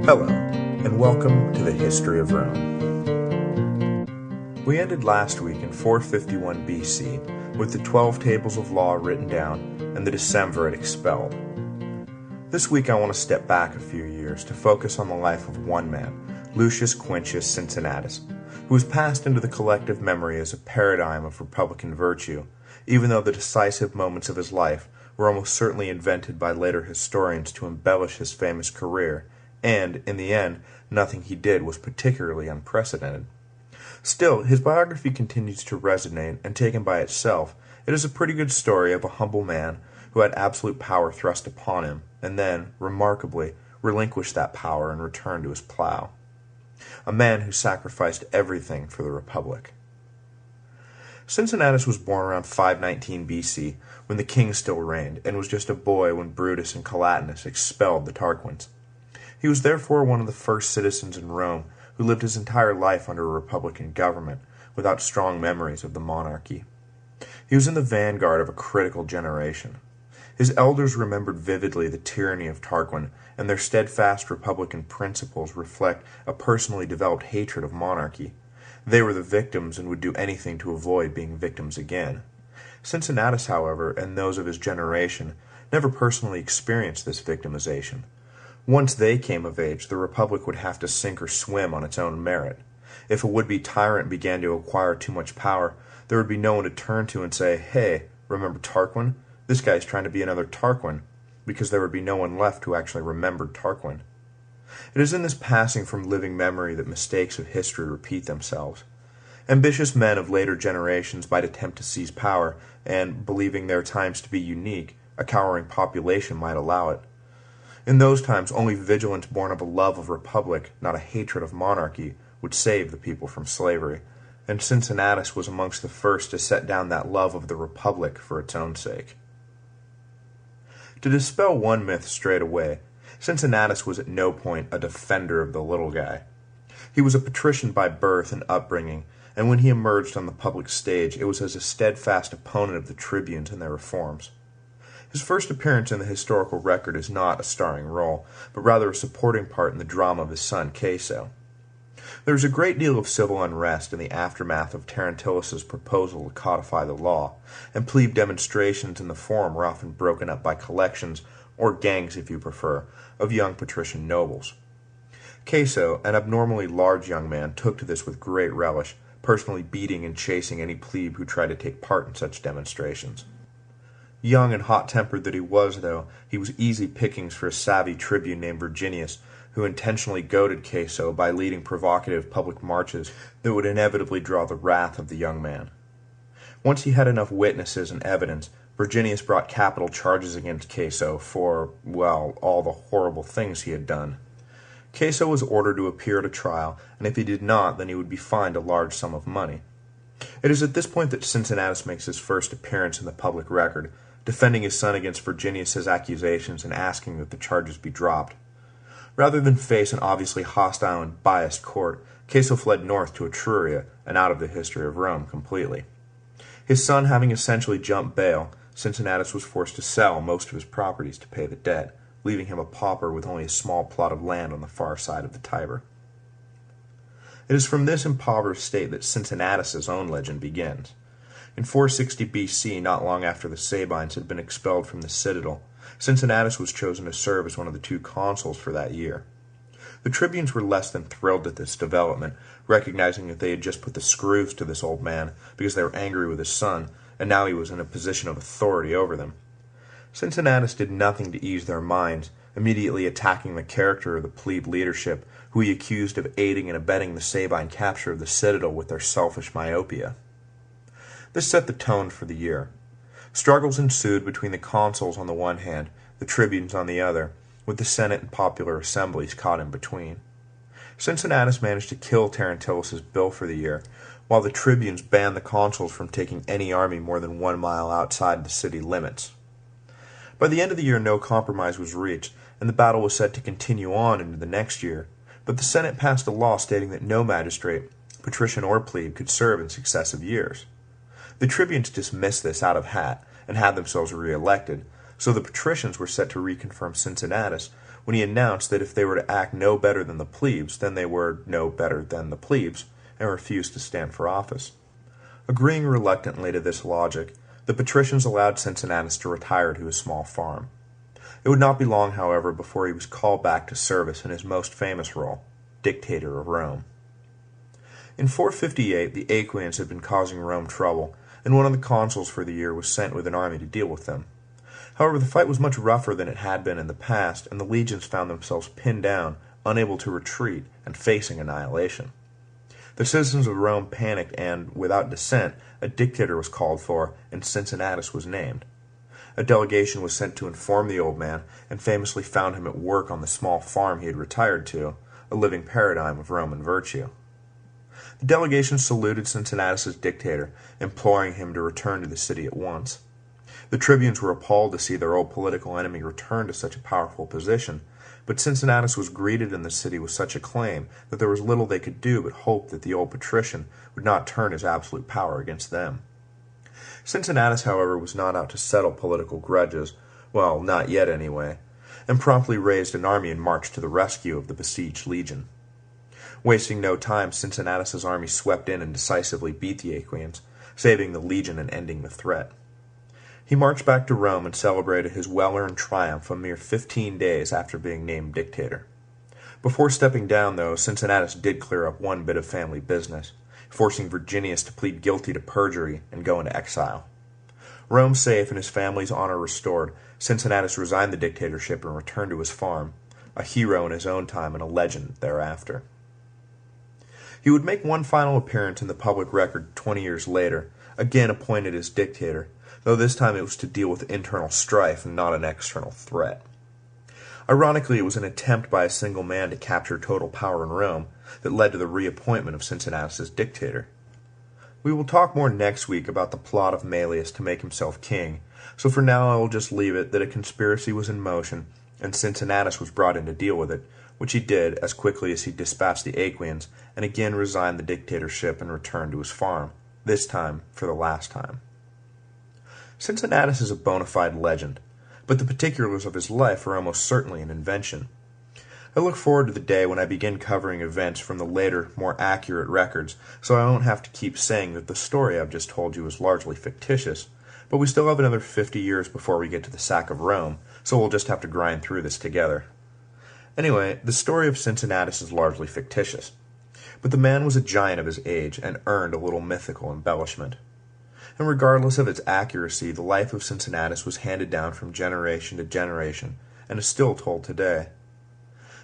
Hello, and welcome to the History of Rome. We ended last week in 451 BC with the 12 tables of law written down and the decemvirate expelled. This week I want to step back a few years to focus on the life of one man, Lucius Quintius Cincinnatus, who was passed into the collective memory as a paradigm of republican virtue, even though the decisive moments of his life were almost certainly invented by later historians to embellish his famous career, and, in the end, nothing he did was particularly unprecedented. Still, his biography continues to resonate, and taken by itself, it is a pretty good story of a humble man who had absolute power thrust upon him, and then, remarkably, relinquished that power and returned to his plow. A man who sacrificed everything for the Republic. Cincinnatus was born around 519 BC, when the king still reigned, and was just a boy when Brutus and Collatinus expelled the Tarquins. He was therefore one of the first citizens in Rome who lived his entire life under a republican government, without strong memories of the monarchy. He was in the vanguard of a critical generation. His elders remembered vividly the tyranny of Tarquin, and their steadfast republican principles reflect a personally developed hatred of monarchy. They were the victims and would do anything to avoid being victims again. Cincinnatus, however, and those of his generation, never personally experienced this victimization. Once they came of age, the Republic would have to sink or swim on its own merit. If a would-be tyrant began to acquire too much power, there would be no one to turn to and say, "Hey, remember Tarquin? This guy's trying to be another Tarquin," because there would be no one left who actually remembered Tarquin. It is in this passing from living memory that mistakes of history repeat themselves. Ambitious men of later generations might attempt to seize power, and, believing their times to be unique, a cowering population might allow it. In those times, only vigilance born of a love of republic, not a hatred of monarchy, would save the people from slavery, and Cincinnatus was amongst the first to set down that love of the republic for its own sake. To dispel one myth straight away, Cincinnatus was at no point a defender of the little guy. He was a patrician by birth and upbringing, and when he emerged on the public stage, it was as a steadfast opponent of the tribunes and their reforms. His first appearance in the historical record is not a starring role, but rather a supporting part in the drama of his son Caeso. There is a great deal of civil unrest in the aftermath of Tarentillus's proposal to codify the law, and plebe demonstrations in the Forum were often broken up by collections, or gangs if you prefer, of young patrician nobles. Caeso, an abnormally large young man, took to this with great relish, personally beating and chasing any plebe who tried to take part in such demonstrations. Young and hot-tempered that he was, though, he was easy pickings for a savvy tribune named Virginius, who intentionally goaded Caeso by leading provocative public marches that would inevitably draw the wrath of the young man. Once he had enough witnesses and evidence, Virginius brought capital charges against Caeso for, well, all the horrible things he had done. Caeso was ordered to appear at a trial, and if he did not, then he would be fined a large sum of money. It is at this point that Cincinnatus makes his first appearance in the public record, defending his son against Virginius's accusations and asking that the charges be dropped. Rather than face an obviously hostile and biased court, Caeso fled north to Etruria and out of the history of Rome completely. His son having essentially jumped bail, Cincinnatus was forced to sell most of his properties to pay the debt, leaving him a pauper with only a small plot of land on the far side of the Tiber. It is from this impoverished state that Cincinnatus's own legend begins. In 460 BC, not long after the Sabines had been expelled from the citadel, Cincinnatus was chosen to serve as one of the 2 consuls for that year. The tribunes were less than thrilled at this development, recognizing that they had just put the screws to this old man because they were angry with his son, and now he was in a position of authority over them. Cincinnatus did nothing to ease their minds, immediately attacking the character of the plebe leadership, who he accused of aiding and abetting the Sabine capture of the citadel with their selfish myopia. This set the tone for the year. Struggles ensued between the consuls on the one hand, the tribunes on the other, with the Senate and popular assemblies caught in between. Cincinnatus managed to kill Tarentillus's bill for the year, while the tribunes banned the consuls from taking any army more than 1 mile outside the city limits. By the end of the year, no compromise was reached, and the battle was set to continue on into the next year, but the Senate passed a law stating that no magistrate, patrician or plebe, could serve in successive years. The tribunes dismissed this out of hat and had themselves re-elected, so the patricians were set to reconfirm Cincinnatus when he announced that if they were to act no better than the plebes, then they were no better than the plebes, and refused to stand for office. Agreeing reluctantly to this logic, the patricians allowed Cincinnatus to retire to his small farm. It would not be long, however, before he was called back to service in his most famous role, dictator of Rome. In 458, the Aequians had been causing Rome trouble, and one of the consuls for the year was sent with an army to deal with them. However, the fight was much rougher than it had been in the past, and the legions found themselves pinned down, unable to retreat, and facing annihilation. The citizens of Rome panicked, and, without dissent, a dictator was called for, and Cincinnatus was named. A delegation was sent to inform the old man, and famously found him at work on the small farm he had retired to, a living paradigm of Roman virtue. The delegation saluted Cincinnatus as dictator, imploring him to return to the city at once. The tribunes were appalled to see their old political enemy return to such a powerful position, but Cincinnatus was greeted in the city with such acclaim that there was little they could do but hope that the old patrician would not turn his absolute power against them. Cincinnatus, however, was not out to settle political grudges, well, not yet anyway, and promptly raised an army and marched to the rescue of the besieged legion. Wasting no time, Cincinnatus's army swept in and decisively beat the Aequians, saving the legion and ending the threat. He marched back to Rome and celebrated his well-earned triumph a mere 15 days after being named dictator. Before stepping down, though, Cincinnatus did clear up one bit of family business, forcing Virginius to plead guilty to perjury and go into exile. Rome safe and his family's honor restored, Cincinnatus resigned the dictatorship and returned to his farm, a hero in his own time and a legend thereafter. He would make one final appearance in the public record 20 years later, again appointed as dictator, though this time it was to deal with internal strife and not an external threat. Ironically, it was an attempt by a single man to capture total power in Rome that led to the reappointment of Cincinnatus as dictator. We will talk more next week about the plot of Malleus to make himself king, so for now I will just leave it that a conspiracy was in motion and Cincinnatus was brought in to deal with it, which he did as quickly as he dispatched the Aequians and again resigned the dictatorship and returned to his farm, this time for the last time. Cincinnatus is a bona fide legend, but the particulars of his life are almost certainly an invention. I look forward to the day when I begin covering events from the later, more accurate records, so I won't have to keep saying that the story I've just told you is largely fictitious, but we still have another 50 years before we get to the sack of Rome, so we'll just have to grind through this together. Anyway, the story of Cincinnatus is largely fictitious, but the man was a giant of his age and earned a little mythical embellishment. And regardless of its accuracy, the life of Cincinnatus was handed down from generation to generation and is still told today.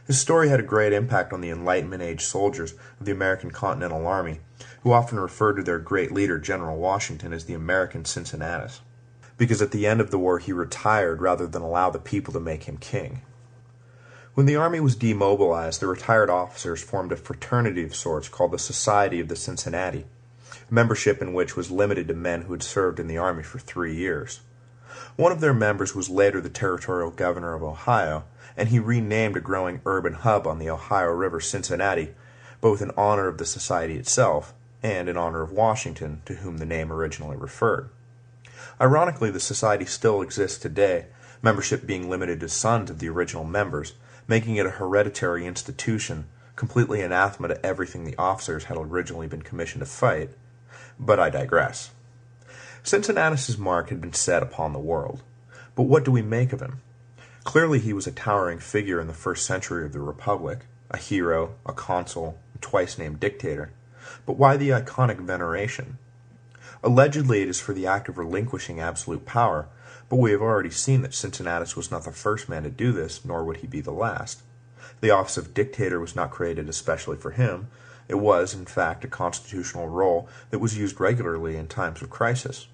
His story had a great impact on the Enlightenment-age soldiers of the American Continental Army, who often referred to their great leader, General Washington, as the American Cincinnatus, because at the end of the war he retired rather than allow the people to make him king. When the army was demobilized, the retired officers formed a fraternity of sorts called the Society of the Cincinnati, membership in which was limited to men who had served in the army for 3 years. One of their members was later the territorial governor of Ohio, and he renamed a growing urban hub on the Ohio River Cincinnati, both in honor of the society itself and in honor of Washington, to whom the name originally referred. Ironically, the society still exists today, membership being limited to sons of the original members, making it a hereditary institution, completely anathema to everything the officers had originally been commissioned to fight. But I digress. Cincinnatus's mark had been set upon the world. But what do we make of him? Clearly he was a towering figure in the first century of the Republic, a hero, a consul, and twice named dictator. But why the iconic veneration? Allegedly it is for the act of relinquishing absolute power, but we have already seen that Cincinnatus was not the first man to do this, nor would he be the last. The office of dictator was not created especially for him. It was, in fact, a constitutional role that was used regularly in times of crisis.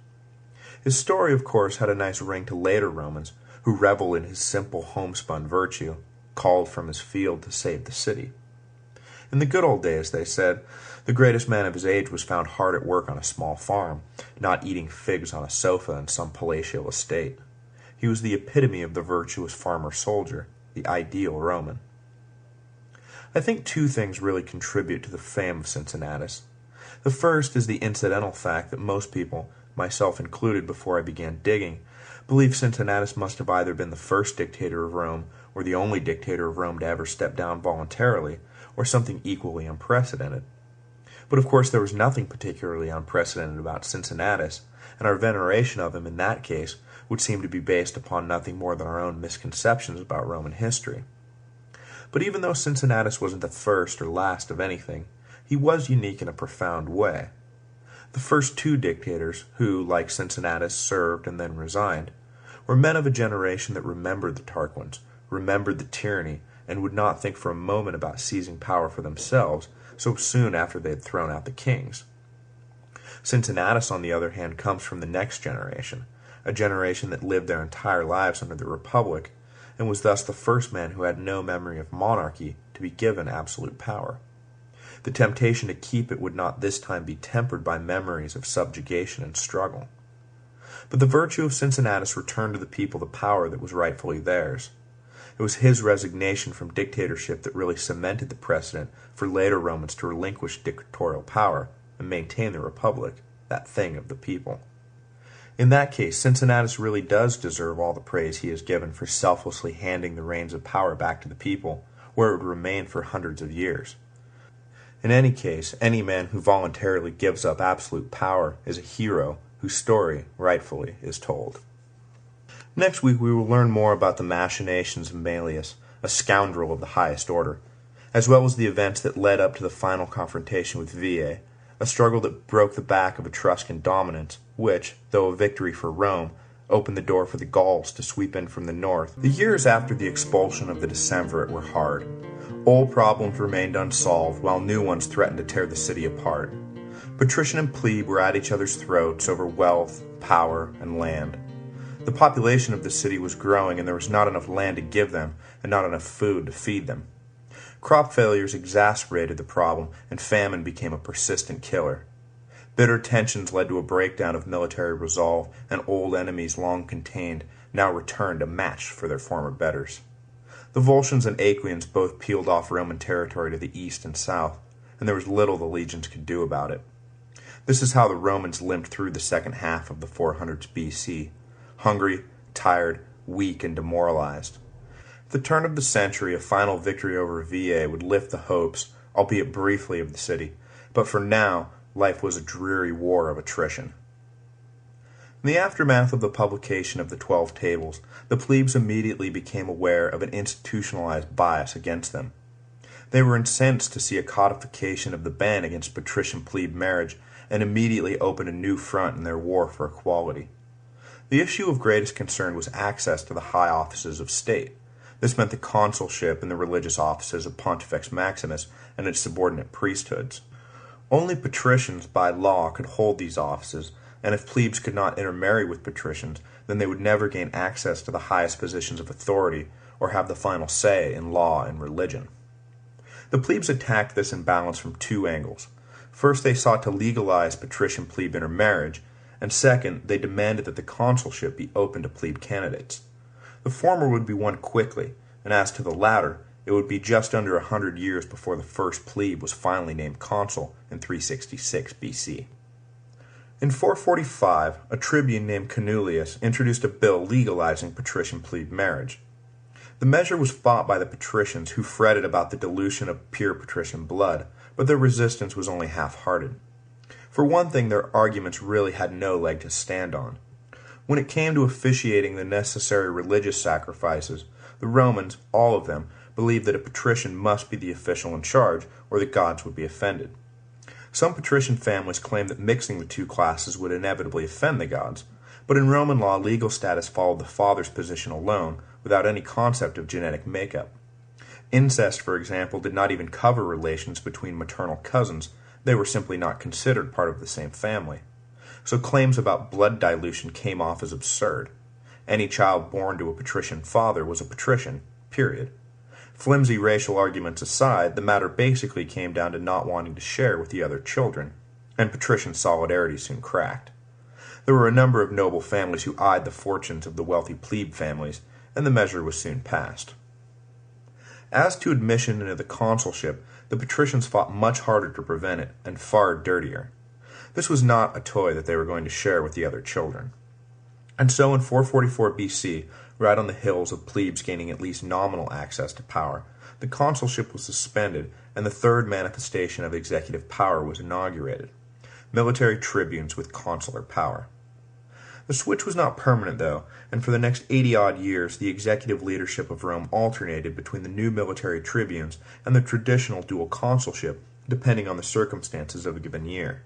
His story, of course, had a nice ring to later Romans, who revel in his simple homespun virtue, called from his field to save the city. In the good old days, they said, the greatest man of his age was found hard at work on a small farm, not eating figs on a sofa in some palatial estate. He was the epitome of the virtuous farmer-soldier, the ideal Roman. I think 2 things really contribute to the fame of Cincinnatus. The first is the incidental fact that most people, myself included before I began digging, believed Cincinnatus must have either been the first dictator of Rome or the only dictator of Rome to ever step down voluntarily, or something equally unprecedented. But of course there was nothing particularly unprecedented about Cincinnatus, and our veneration of him in that case would seem to be based upon nothing more than our own misconceptions about Roman history. But even though Cincinnatus wasn't the first or last of anything, he was unique in a profound way. The first two dictators, who, like Cincinnatus, served and then resigned, were men of a generation that remembered the Tarquins, remembered the tyranny, and would not think for a moment about seizing power for themselves so soon after they had thrown out the kings. Cincinnatus, on the other hand, comes from the next generation, a generation that lived their entire lives under the Republic, and was thus the first man who had no memory of monarchy to be given absolute power. The temptation to keep it would not this time be tempered by memories of subjugation and struggle. But the virtue of Cincinnatus returned to the people the power that was rightfully theirs. It was his resignation from dictatorship that really cemented the precedent for later Romans to relinquish dictatorial power and maintain the Republic, that thing of the people. In that case, Cincinnatus really does deserve all the praise he is given for selflessly handing the reins of power back to the people, where it would remain for hundreds of years. In any case, any man who voluntarily gives up absolute power is a hero whose story, rightfully, is told. Next week we will learn more about the machinations of Malleus, a scoundrel of the highest order, as well as the events that led up to the final confrontation with Veii, a struggle that broke the back of Etruscan dominance, which, though a victory for Rome, opened the door for the Gauls to sweep in from the north. The years after the expulsion of the Decemvirate were hard. Old problems remained unsolved, while new ones threatened to tear the city apart. Patrician and plebe were at each other's throats over wealth, power, and land. The population of the city was growing, and there was not enough land to give them, and not enough food to feed them. Crop failures exacerbated the problem, and famine became a persistent killer. Bitter tensions led to a breakdown of military resolve, and old enemies long contained now returned a match for their former betters. The Volscians and Aequians both peeled off Roman territory to the east and south, and there was little the legions could do about it. This is how the Romans limped through the second half of the 400s BC, hungry, tired, weak, and demoralized. At the turn of the century, a final victory over Veii would lift the hopes, albeit briefly, of the city, but for now, life was a dreary war of attrition. In the aftermath of the publication of the 12 Tables, the plebes immediately became aware of an institutionalized bias against them. They were incensed to see a codification of the ban against patrician-plebe marriage, and immediately opened a new front in their war for equality. The issue of greatest concern was access to the high offices of state. This meant the consulship and the religious offices of Pontifex Maximus and its subordinate priesthoods. Only patricians by law could hold these offices, and if plebes could not intermarry with patricians, then they would never gain access to the highest positions of authority or have the final say in law and religion. The plebes attacked this imbalance from two angles. First, they sought to legalize patrician-plebe intermarriage, and second, they demanded that the consulship be open to plebe candidates. The former would be won quickly, and as to the latter, it would be just under 100 years before the first plebe was finally named consul in 366 BC. In 445, a tribune named Canuleius introduced a bill legalizing patrician-plebe marriage. The measure was fought by the patricians, who fretted about the dilution of pure patrician blood, but their resistance was only half-hearted. For one thing, their arguments really had no leg to stand on. When it came to officiating the necessary religious sacrifices, the Romans, all of them, believed that a patrician must be the official in charge, or the gods would be offended. Some patrician families claimed that mixing the two classes would inevitably offend the gods, but in Roman law, legal status followed the father's position alone, without any concept of genetic makeup. Incest, for example, did not even cover relations between maternal cousins. They were simply not considered part of the same family. So claims about blood dilution came off as absurd. Any child born to a patrician father was a patrician, period. Flimsy racial arguments aside, the matter basically came down to not wanting to share with the other children, and patrician solidarity soon cracked. There were a number of noble families who eyed the fortunes of the wealthy plebe families, and the measure was soon passed. As to admission into the consulship, the patricians fought much harder to prevent it, and far dirtier. This was not a toy that they were going to share with the other children. And so in 444 BC, right on the heels of plebes gaining at least nominal access to power, the consulship was suspended and the third manifestation of executive power was inaugurated: military tribunes with consular power. The switch was not permanent, though, and for the next 80-odd years the executive leadership of Rome alternated between the new military tribunes and the traditional dual consulship, depending on the circumstances of a given year.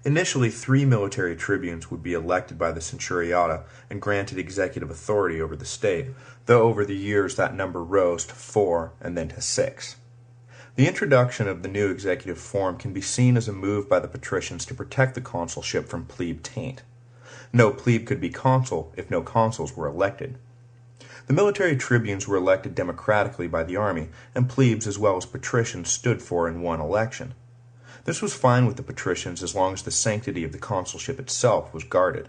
Initially, 3 military tribunes would be elected by the centuriata and granted executive authority over the state, though over the years that number rose to 4 and then to 6. The introduction of the new executive form can be seen as a move by the patricians to protect the consulship from plebe taint. No plebe could be consul if no consuls were elected. The military tribunes were elected democratically by the army, and plebes as well as patricians stood for and won election. This was fine with the patricians as long as the sanctity of the consulship itself was guarded.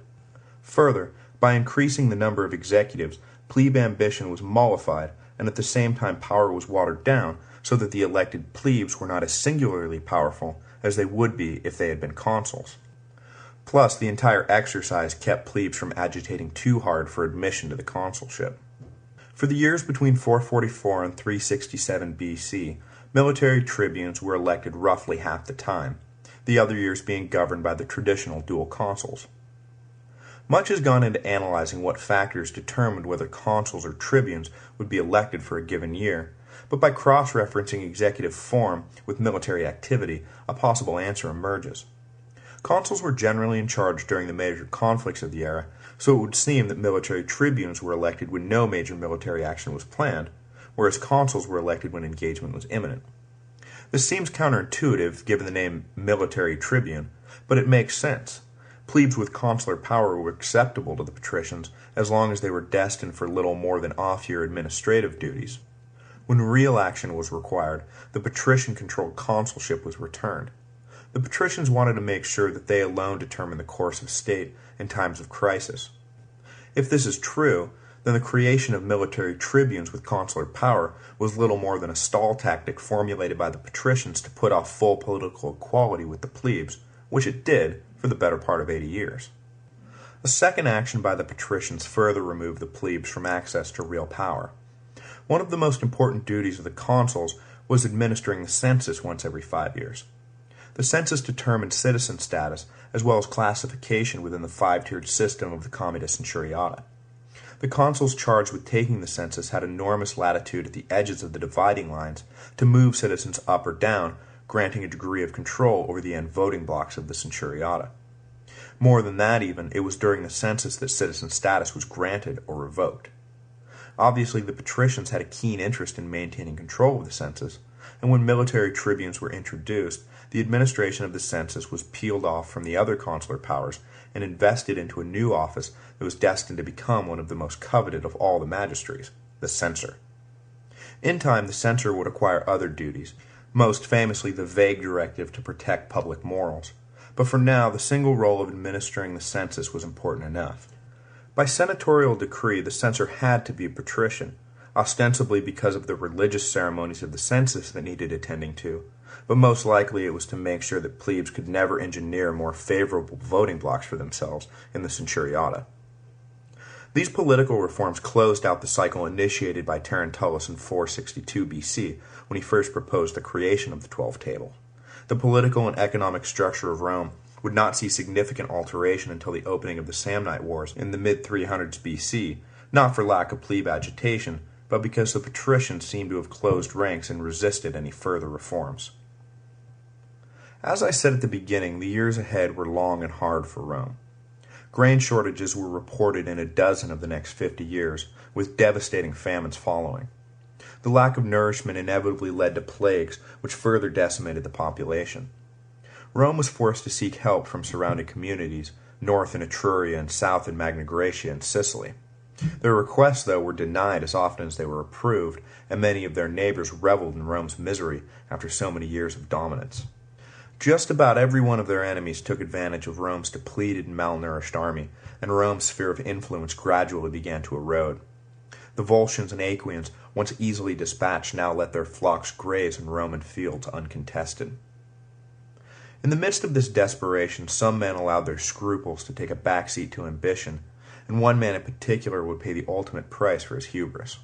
Further, by increasing the number of executives, plebe ambition was mollified, and at the same time power was watered down so that the elected plebes were not as singularly powerful as they would be if they had been consuls. Plus, the entire exercise kept plebes from agitating too hard for admission to the consulship. For the years between 444 and 367 BC, military tribunes were elected roughly half the time, the other years being governed by the traditional dual consuls. Much has gone into analyzing what factors determined whether consuls or tribunes would be elected for a given year, but by cross-referencing executive form with military activity, a possible answer emerges. Consuls were generally in charge during the major conflicts of the era, so it would seem that military tribunes were elected when no major military action was planned, whereas consuls were elected when engagement was imminent. This seems counterintuitive given the name military tribune, but it makes sense. Plebes with consular power were acceptable to the patricians as long as they were destined for little more than off-year administrative duties. When real action was required, the patrician-controlled consulship was returned. The patricians wanted to make sure that they alone determined the course of state in times of crisis. If this is true, then the creation of military tribunes with consular power was little more than a stall tactic formulated by the patricians to put off full political equality with the plebes, which it did for the better part of 80 years. A second action by the patricians further removed the plebes from access to real power. One of the most important duties of the consuls was administering the census once every 5 years. The census determined citizen status, as well as classification within the 5-tiered system of the comitia centuriata. The consuls charged with taking the census had enormous latitude at the edges of the dividing lines to move citizens up or down, granting a degree of control over the end voting blocks of the centuriata. More than that even, it was during the census that citizen status was granted or revoked. Obviously, the patricians had a keen interest in maintaining control of the census, and when military tribunes were introduced, the administration of the census was peeled off from the other consular powers and invested into a new office that was destined to become one of the most coveted of all the magistracies, the censor. In time, the censor would acquire other duties, most famously the vague directive to protect public morals. But for now, the single role of administering the census was important enough. By senatorial decree, the censor had to be a patrician, ostensibly because of the religious ceremonies of the census that needed attending to, but most likely it was to make sure that plebes could never engineer more favorable voting blocks for themselves in the centuriata. These political reforms closed out the cycle initiated by Terentulus in 462 BC when he first proposed the creation of the 12 Tables. The political and economic structure of Rome would not see significant alteration until the opening of the Samnite Wars in the mid-300s BC, not for lack of plebe agitation, but because the patricians seemed to have closed ranks and resisted any further reforms. As I said at the beginning, the years ahead were long and hard for Rome. Grain shortages were reported in a dozen of the next 50 years, with devastating famines following. The lack of nourishment inevitably led to plagues, which further decimated the population. Rome was forced to seek help from surrounding communities, north in Etruria and south in Magna Graecia and Sicily. Their requests, though, were denied as often as they were approved, and many of their neighbors reveled in Rome's misery after so many years of dominance. Just about every one of their enemies took advantage of Rome's depleted and malnourished army, and Rome's sphere of influence gradually began to erode. The Volscians and Aequians, once easily dispatched, now let their flocks graze in Roman fields uncontested. In the midst of this desperation, some men allowed their scruples to take a backseat to ambition, and one man in particular would pay the ultimate price for his hubris.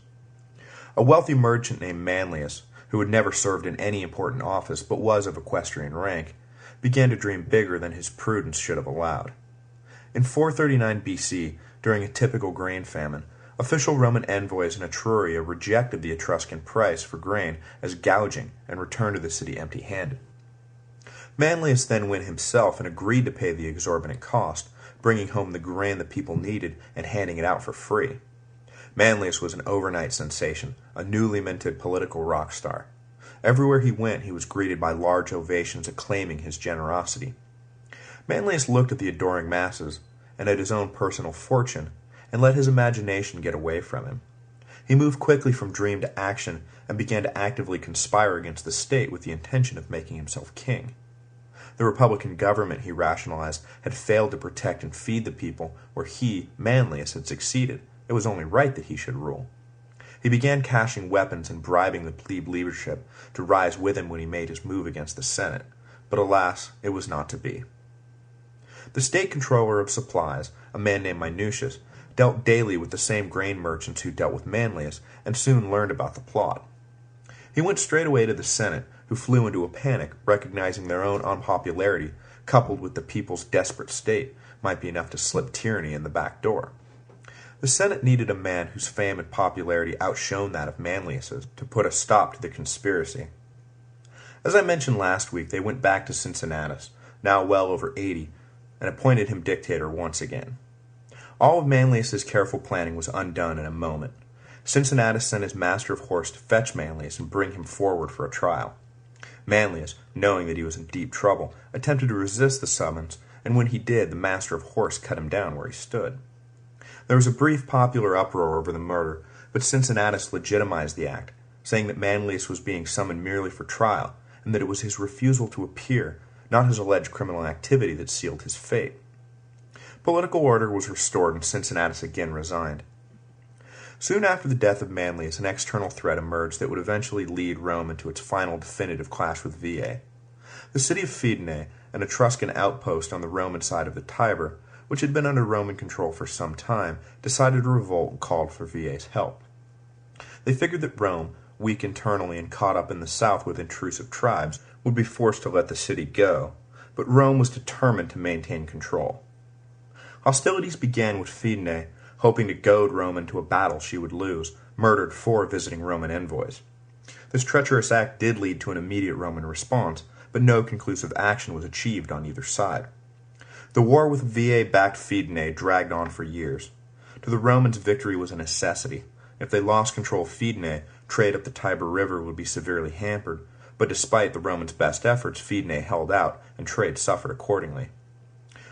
A wealthy merchant named Manlius, who had never served in any important office but was of equestrian rank, began to dream bigger than his prudence should have allowed. In 439 BC, during a typical grain famine, official Roman envoys in Etruria rejected the Etruscan price for grain as gouging and returned to the city empty-handed. Manlius then went himself and agreed to pay the exorbitant cost, bringing home the grain the people needed and handing it out for free. Manlius was an overnight sensation, a newly minted political rock star. Everywhere he went, he was greeted by large ovations acclaiming his generosity. Manlius looked at the adoring masses and at his own personal fortune, and let his imagination get away from him. He moved quickly from dream to action and began to actively conspire against the state with the intention of making himself king. The Republican government, he rationalized, had failed to protect and feed the people where he, Manlius, had succeeded. It was only right that he should rule. He began cashing weapons and bribing the plebe leadership to rise with him when he made his move against the Senate, but alas, it was not to be. The state controller of supplies, a man named Minucius, dealt daily with the same grain merchants who dealt with Manlius and soon learned about the plot. He went straight away to the Senate, who flew into a panic, recognizing their own unpopularity, coupled with the people's desperate state, might be enough to slip tyranny in the back door. The Senate needed a man whose fame and popularity outshone that of Manlius's to put a stop to the conspiracy. As I mentioned last week, they went back to Cincinnatus, now well over 80, and appointed him dictator once again. All of Manlius's careful planning was undone in a moment. Cincinnatus sent his master of horse to fetch Manlius and bring him forward for a trial. Manlius, knowing that he was in deep trouble, attempted to resist the summons, and when he did, the master of horse cut him down where he stood. There was a brief popular uproar over the murder, but Cincinnatus legitimized the act, saying that Manlius was being summoned merely for trial, and that it was his refusal to appear, not his alleged criminal activity, that sealed his fate. Political order was restored and Cincinnatus again resigned. Soon after the death of Manlius, an external threat emerged that would eventually lead Rome into its final definitive clash with Veii. The city of Fidenae, an Etruscan outpost on the Roman side of the Tiber, which had been under Roman control for some time, decided to revolt and called for Veii's help. They figured that Rome, weak internally and caught up in the south with intrusive tribes, would be forced to let the city go, but Rome was determined to maintain control. Hostilities began with Fidenae, hoping to goad Rome into a battle she would lose, murdered 4 visiting Roman envoys. This treacherous act did lead to an immediate Roman response, but no conclusive action was achieved on either side. The war with Veii-backed Fidenae dragged on for years. To the Romans, victory was a necessity. If they lost control of Fidenae, trade up the Tiber River would be severely hampered, but despite the Romans' best efforts, Fidenae held out, and trade suffered accordingly.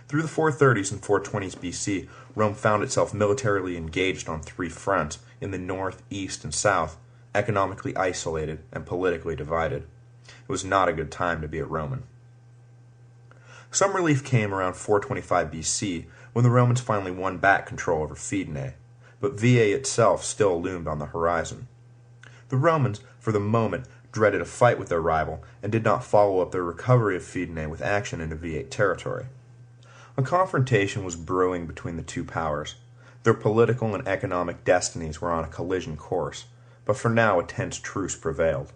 Through the 430s and 420s BC, Rome found itself militarily engaged on 3 fronts, in the north, east, and south, economically isolated and politically divided. It was not a good time to be a Roman. Some relief came around 425 BC, when the Romans finally won back control over Fidenae, but Veii itself still loomed on the horizon. The Romans, for the moment, dreaded a fight with their rival, and did not follow up their recovery of Fidenae with action into Veii territory. A confrontation was brewing between the two powers. Their political and economic destinies were on a collision course, but for now a tense truce prevailed.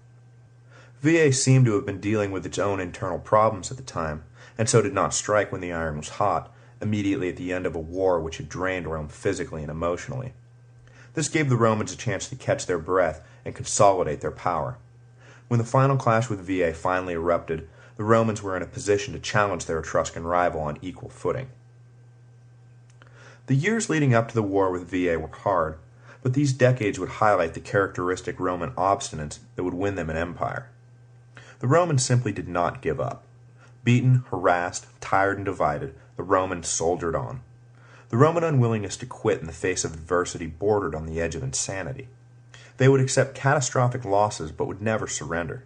Veii seemed to have been dealing with its own internal problems at the time, and so did not strike when the iron was hot, immediately at the end of a war which had drained Rome physically and emotionally. This gave the Romans a chance to catch their breath and consolidate their power. When the final clash with Veii finally erupted, the Romans were in a position to challenge their Etruscan rival on equal footing. The years leading up to the war with Veii were hard, but these decades would highlight the characteristic Roman obstinance that would win them an empire. The Romans simply did not give up. Beaten, harassed, tired, and divided, the Romans soldiered on. The Roman unwillingness to quit in the face of adversity bordered on the edge of insanity. They would accept catastrophic losses but would never surrender.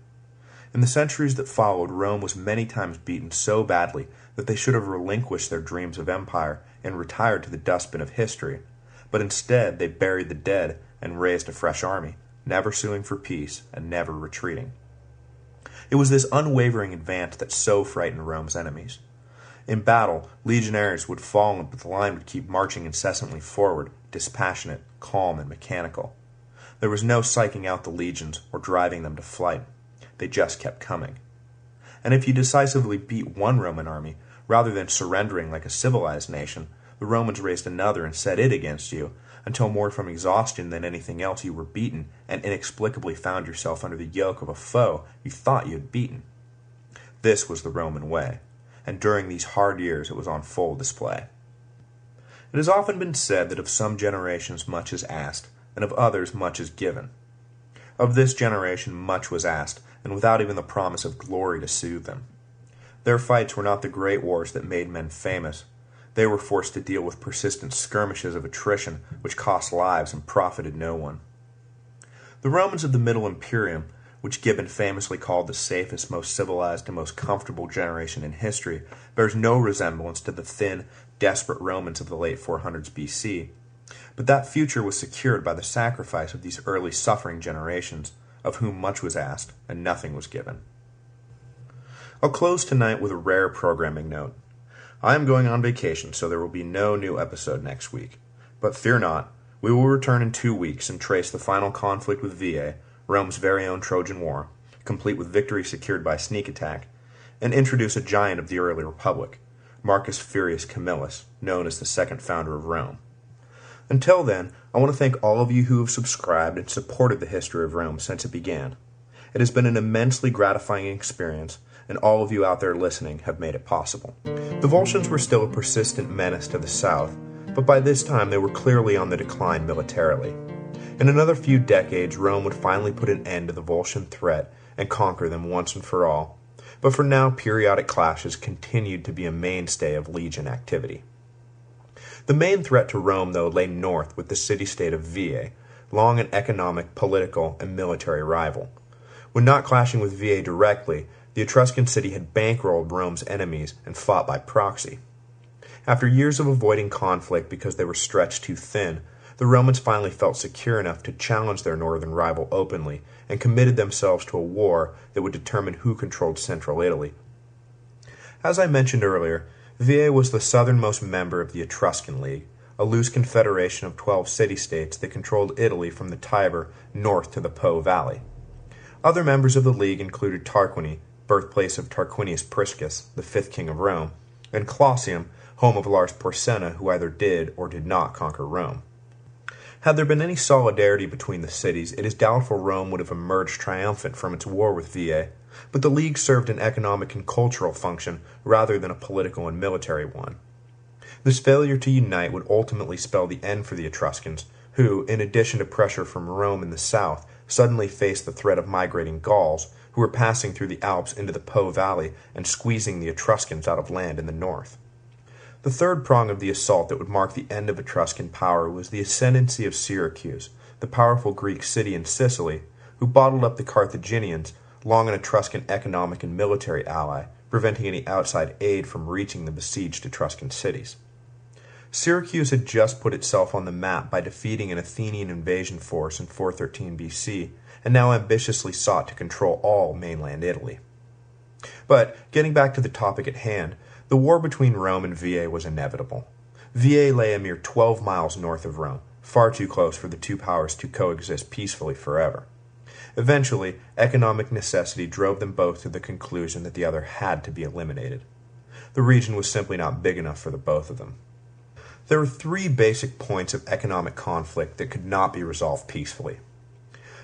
In the centuries that followed, Rome was many times beaten so badly that they should have relinquished their dreams of empire and retired to the dustbin of history, but instead they buried the dead and raised a fresh army, never suing for peace and never retreating. It was this unwavering advance that so frightened Rome's enemies. In battle, legionaries would fall, but the line would keep marching incessantly forward, dispassionate, calm, and mechanical. There was no psyching out the legions or driving them to flight. They just kept coming. And if you decisively beat one Roman army, rather than surrendering like a civilized nation, the Romans raised another and set it against you, until more from exhaustion than anything else you were beaten and inexplicably found yourself under the yoke of a foe you thought you had beaten. This was the Roman way, and during these hard years it was on full display. It has often been said that of some generations much is asked, and of others much is given. Of this generation much was asked, and without even the promise of glory to soothe them. Their fights were not the great wars that made men famous. They were forced to deal with persistent skirmishes of attrition which cost lives and profited no one. The Romans of the Middle Imperium, which Gibbon famously called the safest, most civilized, and most comfortable generation in history, bears no resemblance to the thin, desperate Romans of the late 400s BC. But that future was secured by the sacrifice of these early suffering generations, of whom much was asked and nothing was given. I'll close tonight with a rare programming note. I am going on vacation, so there will be no new episode next week. But fear not, we will return in 2 weeks and trace the final conflict with Veii, Rome's very own Trojan War, complete with victory secured by sneak attack, and introduce a giant of the early republic, Marcus Furius Camillus, known as the second founder of Rome. Until then, I want to thank all of you who have subscribed and supported the history of Rome since it began. It has been an immensely gratifying experience, and all of you out there listening have made it possible. The Volscians were still a persistent menace to the south, but by this time they were clearly on the decline militarily. In another few decades, Rome would finally put an end to the Volscian threat and conquer them once and for all, but for now periodic clashes continued to be a mainstay of legion activity. The main threat to Rome, though, lay north with the city-state of Veii, long an economic, political, and military rival. When not clashing with Veii directly, the Etruscan city had bankrolled Rome's enemies and fought by proxy. After years of avoiding conflict because they were stretched too thin, the Romans finally felt secure enough to challenge their northern rival openly and committed themselves to a war that would determine who controlled central Italy. As I mentioned earlier, Veii was the southernmost member of the Etruscan League, a loose confederation of 12 city-states that controlled Italy from the Tiber north to the Po Valley. Other members of the League included Tarquiny, birthplace of Tarquinius Priscus, the fifth king of Rome, and Colosseum, home of Lars Porsena, who either did or did not conquer Rome. Had there been any solidarity between the cities, it is doubtful Rome would have emerged triumphant from its war with Veii, but the League served an economic and cultural function rather than a political and military one. This failure to unite would ultimately spell the end for the Etruscans, who, in addition to pressure from Rome in the south, suddenly faced the threat of migrating Gauls, who were passing through the Alps into the Po Valley and squeezing the Etruscans out of land in the north. The third prong of the assault that would mark the end of Etruscan power was the ascendancy of Syracuse, the powerful Greek city in Sicily, who bottled up the Carthaginians, long an Etruscan economic and military ally, preventing any outside aid from reaching the besieged Etruscan cities. Syracuse had just put itself on the map by defeating an Athenian invasion force in 413 BC, and now ambitiously sought to control all mainland Italy. But, getting back to the topic at hand, the war between Rome and Veii was inevitable. Veii lay a mere 12 miles north of Rome, far too close for the two powers to coexist peacefully forever. Eventually, economic necessity drove them both to the conclusion that the other had to be eliminated. The region was simply not big enough for the both of them. There were 3 basic points of economic conflict that could not be resolved peacefully.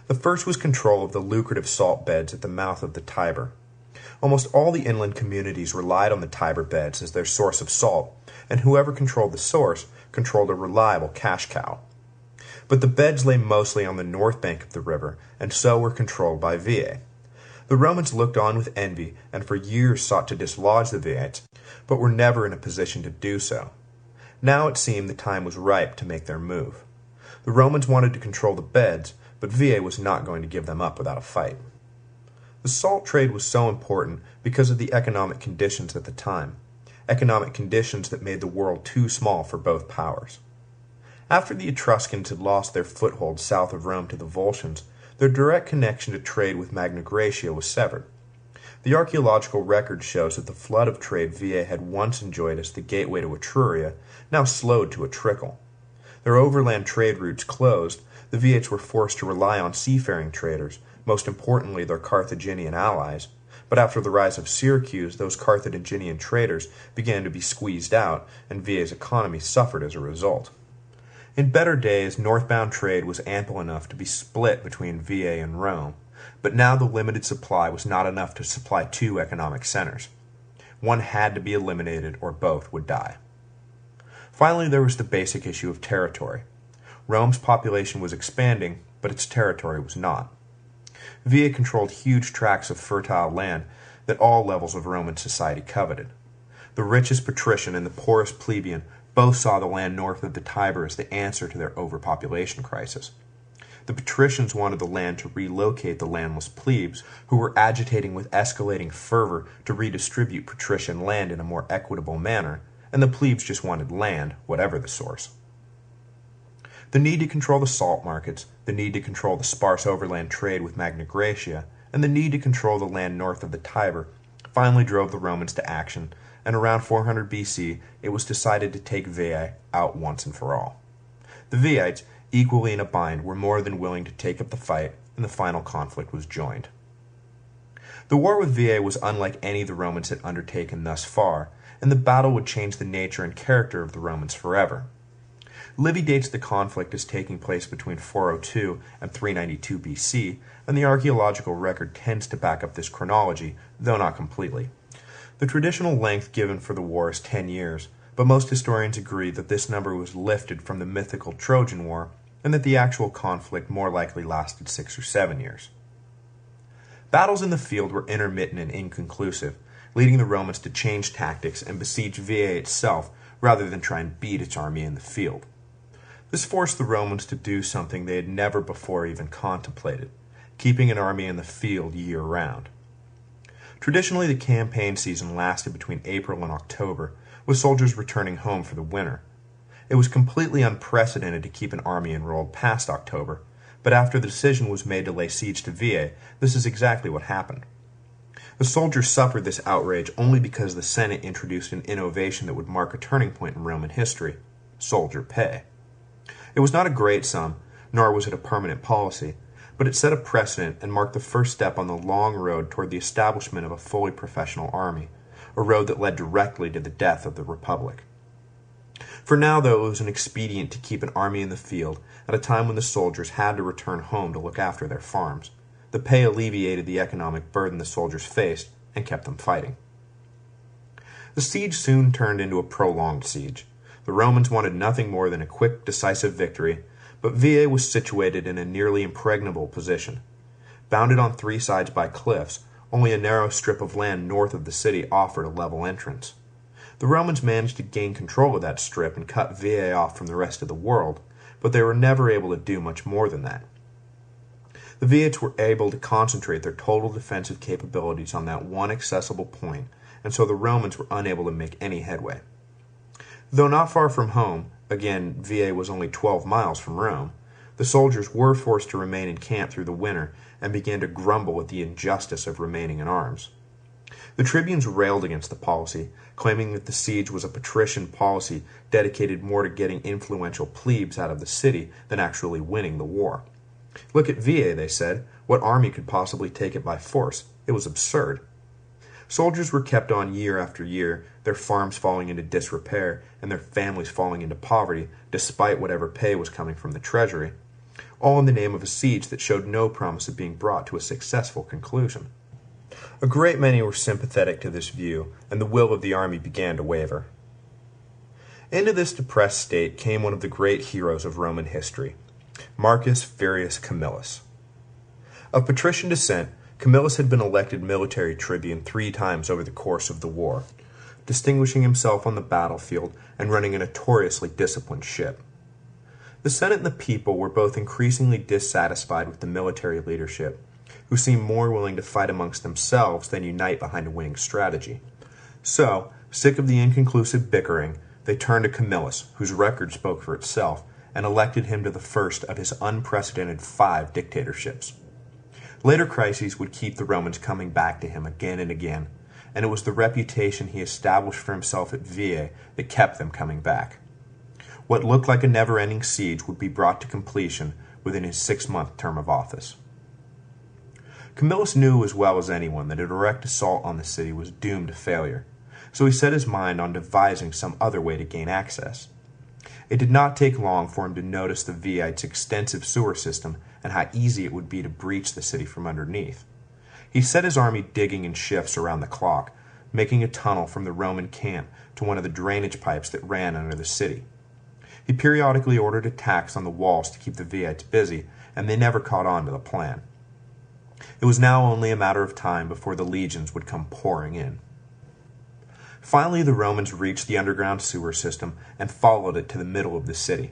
The first was control of the lucrative salt beds at the mouth of the Tiber. Almost all the inland communities relied on the Tiber beds as their source of salt, and whoever controlled the source controlled a reliable cash cow. But the beds lay mostly on the north bank of the river, and so were controlled by Veii. The Romans looked on with envy and for years sought to dislodge the Veiites, but were never in a position to do so. Now it seemed the time was ripe to make their move. The Romans wanted to control the beds, but Veii was not going to give them up without a fight. The salt trade was so important because of the economic conditions at the time, economic conditions that made the world too small for both powers. After the Etruscans had lost their foothold south of Rome to the Volscians, their direct connection to trade with Magna Graecia was severed. The archaeological record shows that the flood of trade VA had once enjoyed as the gateway to Etruria now slowed to a trickle. Their overland trade routes closed, the Viates were forced to rely on seafaring traders, most importantly their Carthaginian allies, but after the rise of Syracuse, those Carthaginian traders began to be squeezed out, and VA's economy suffered as a result. In better days, northbound trade was ample enough to be split between VA and Rome, but now the limited supply was not enough to supply two economic centers. One had to be eliminated or both would die. Finally, there was the basic issue of territory. Rome's population was expanding, but its territory was not. VA controlled huge tracts of fertile land that all levels of Roman society coveted. The richest patrician and the poorest plebeian both saw the land north of the Tiber as the answer to their overpopulation crisis. The patricians wanted the land to relocate the landless plebes, who were agitating with escalating fervor to redistribute patrician land in a more equitable manner, and the plebes just wanted land, whatever the source. The need to control the salt markets, the need to control the sparse overland trade with Magna Graecia, and the need to control the land north of the Tiber finally drove the Romans to action, and around 400 BC it was decided to take Veii out once and for all. The Viates, equally in a bind, were more than willing to take up the fight, and the final conflict was joined. The war with Veii was unlike any the Romans had undertaken thus far, and the battle would change the nature and character of the Romans forever. Livy dates the conflict as taking place between 402 and 392 BC, and the archaeological record tends to back up this chronology, though not completely. The traditional length given for the war is 10 years, but most historians agree that this number was lifted from the mythical Trojan War, and that the actual conflict more likely lasted 6 or 7 years. Battles in the field were intermittent and inconclusive, leading the Romans to change tactics and besiege Veii itself rather than try and beat its army in the field. This forced the Romans to do something they had never before even contemplated, keeping an army in the field year-round. Traditionally, the campaign season lasted between April and October, with soldiers returning home for the winter. It was completely unprecedented to keep an army enrolled past October, but after the decision was made to lay siege to Veii, this is exactly what happened. The soldiers suffered this outrage only because the Senate introduced an innovation that would mark a turning point in Roman history: soldier pay. It was not a great sum, nor was it a permanent policy, but it set a precedent and marked the first step on the long road toward the establishment of a fully professional army, a road that led directly to the death of the Republic. For now, though, it was an expedient to keep an army in the field at a time when the soldiers had to return home to look after their farms. The pay alleviated the economic burden the soldiers faced and kept them fighting. The siege soon turned into a prolonged siege. The Romans wanted nothing more than a quick, decisive victory, but Veii was situated in a nearly impregnable position. Bounded on three sides by cliffs, only a narrow strip of land north of the city offered a level entrance. The Romans managed to gain control of that strip and cut Veii off from the rest of the world, but they were never able to do much more than that. The Viates were able to concentrate their total defensive capabilities on that one accessible point, and so the Romans were unable to make any headway. Though not far from home, again, Veii was only 12 miles from Rome, the soldiers were forced to remain in camp through the winter and began to grumble at the injustice of remaining in arms. The tribunes railed against the policy, claiming that the siege was a patrician policy dedicated more to getting influential plebes out of the city than actually winning the war. Look at Veii, they said. What army could possibly take it by force? It was absurd. Soldiers were kept on year after year, their farms falling into disrepair and their families falling into poverty despite whatever pay was coming from the treasury, all in the name of a siege that showed no promise of being brought to a successful conclusion. A great many were sympathetic to this view, and the will of the army began to waver. Into this depressed state came one of the great heroes of Roman history, Marcus Furius Camillus. Of patrician descent, Camillus had been elected military tribune 3 times over the course of the war, distinguishing himself on the battlefield and running a notoriously disciplined ship. The Senate and the people were both increasingly dissatisfied with the military leadership, who seemed more willing to fight amongst themselves than unite behind a winning strategy. So, sick of the inconclusive bickering, they turned to Camillus, whose record spoke for itself, and elected him to the first of his unprecedented 5 dictatorships. Later crises would keep the Romans coming back to him again and again, and it was the reputation he established for himself at Veii that kept them coming back. What looked like a never-ending siege would be brought to completion within his 6-month term of office. Camillus knew as well as anyone that a direct assault on the city was doomed to failure, so he set his mind on devising some other way to gain access. It did not take long for him to notice the Viites' extensive sewer system and how easy it would be to breach the city from underneath. He set his army digging in shifts around the clock, making a tunnel from the Roman camp to one of the drainage pipes that ran under the city. He periodically ordered attacks on the walls to keep the Viites busy, and they never caught on to the plan. It was now only a matter of time before the legions would come pouring in. Finally, the Romans reached the underground sewer system and followed it to the middle of the city.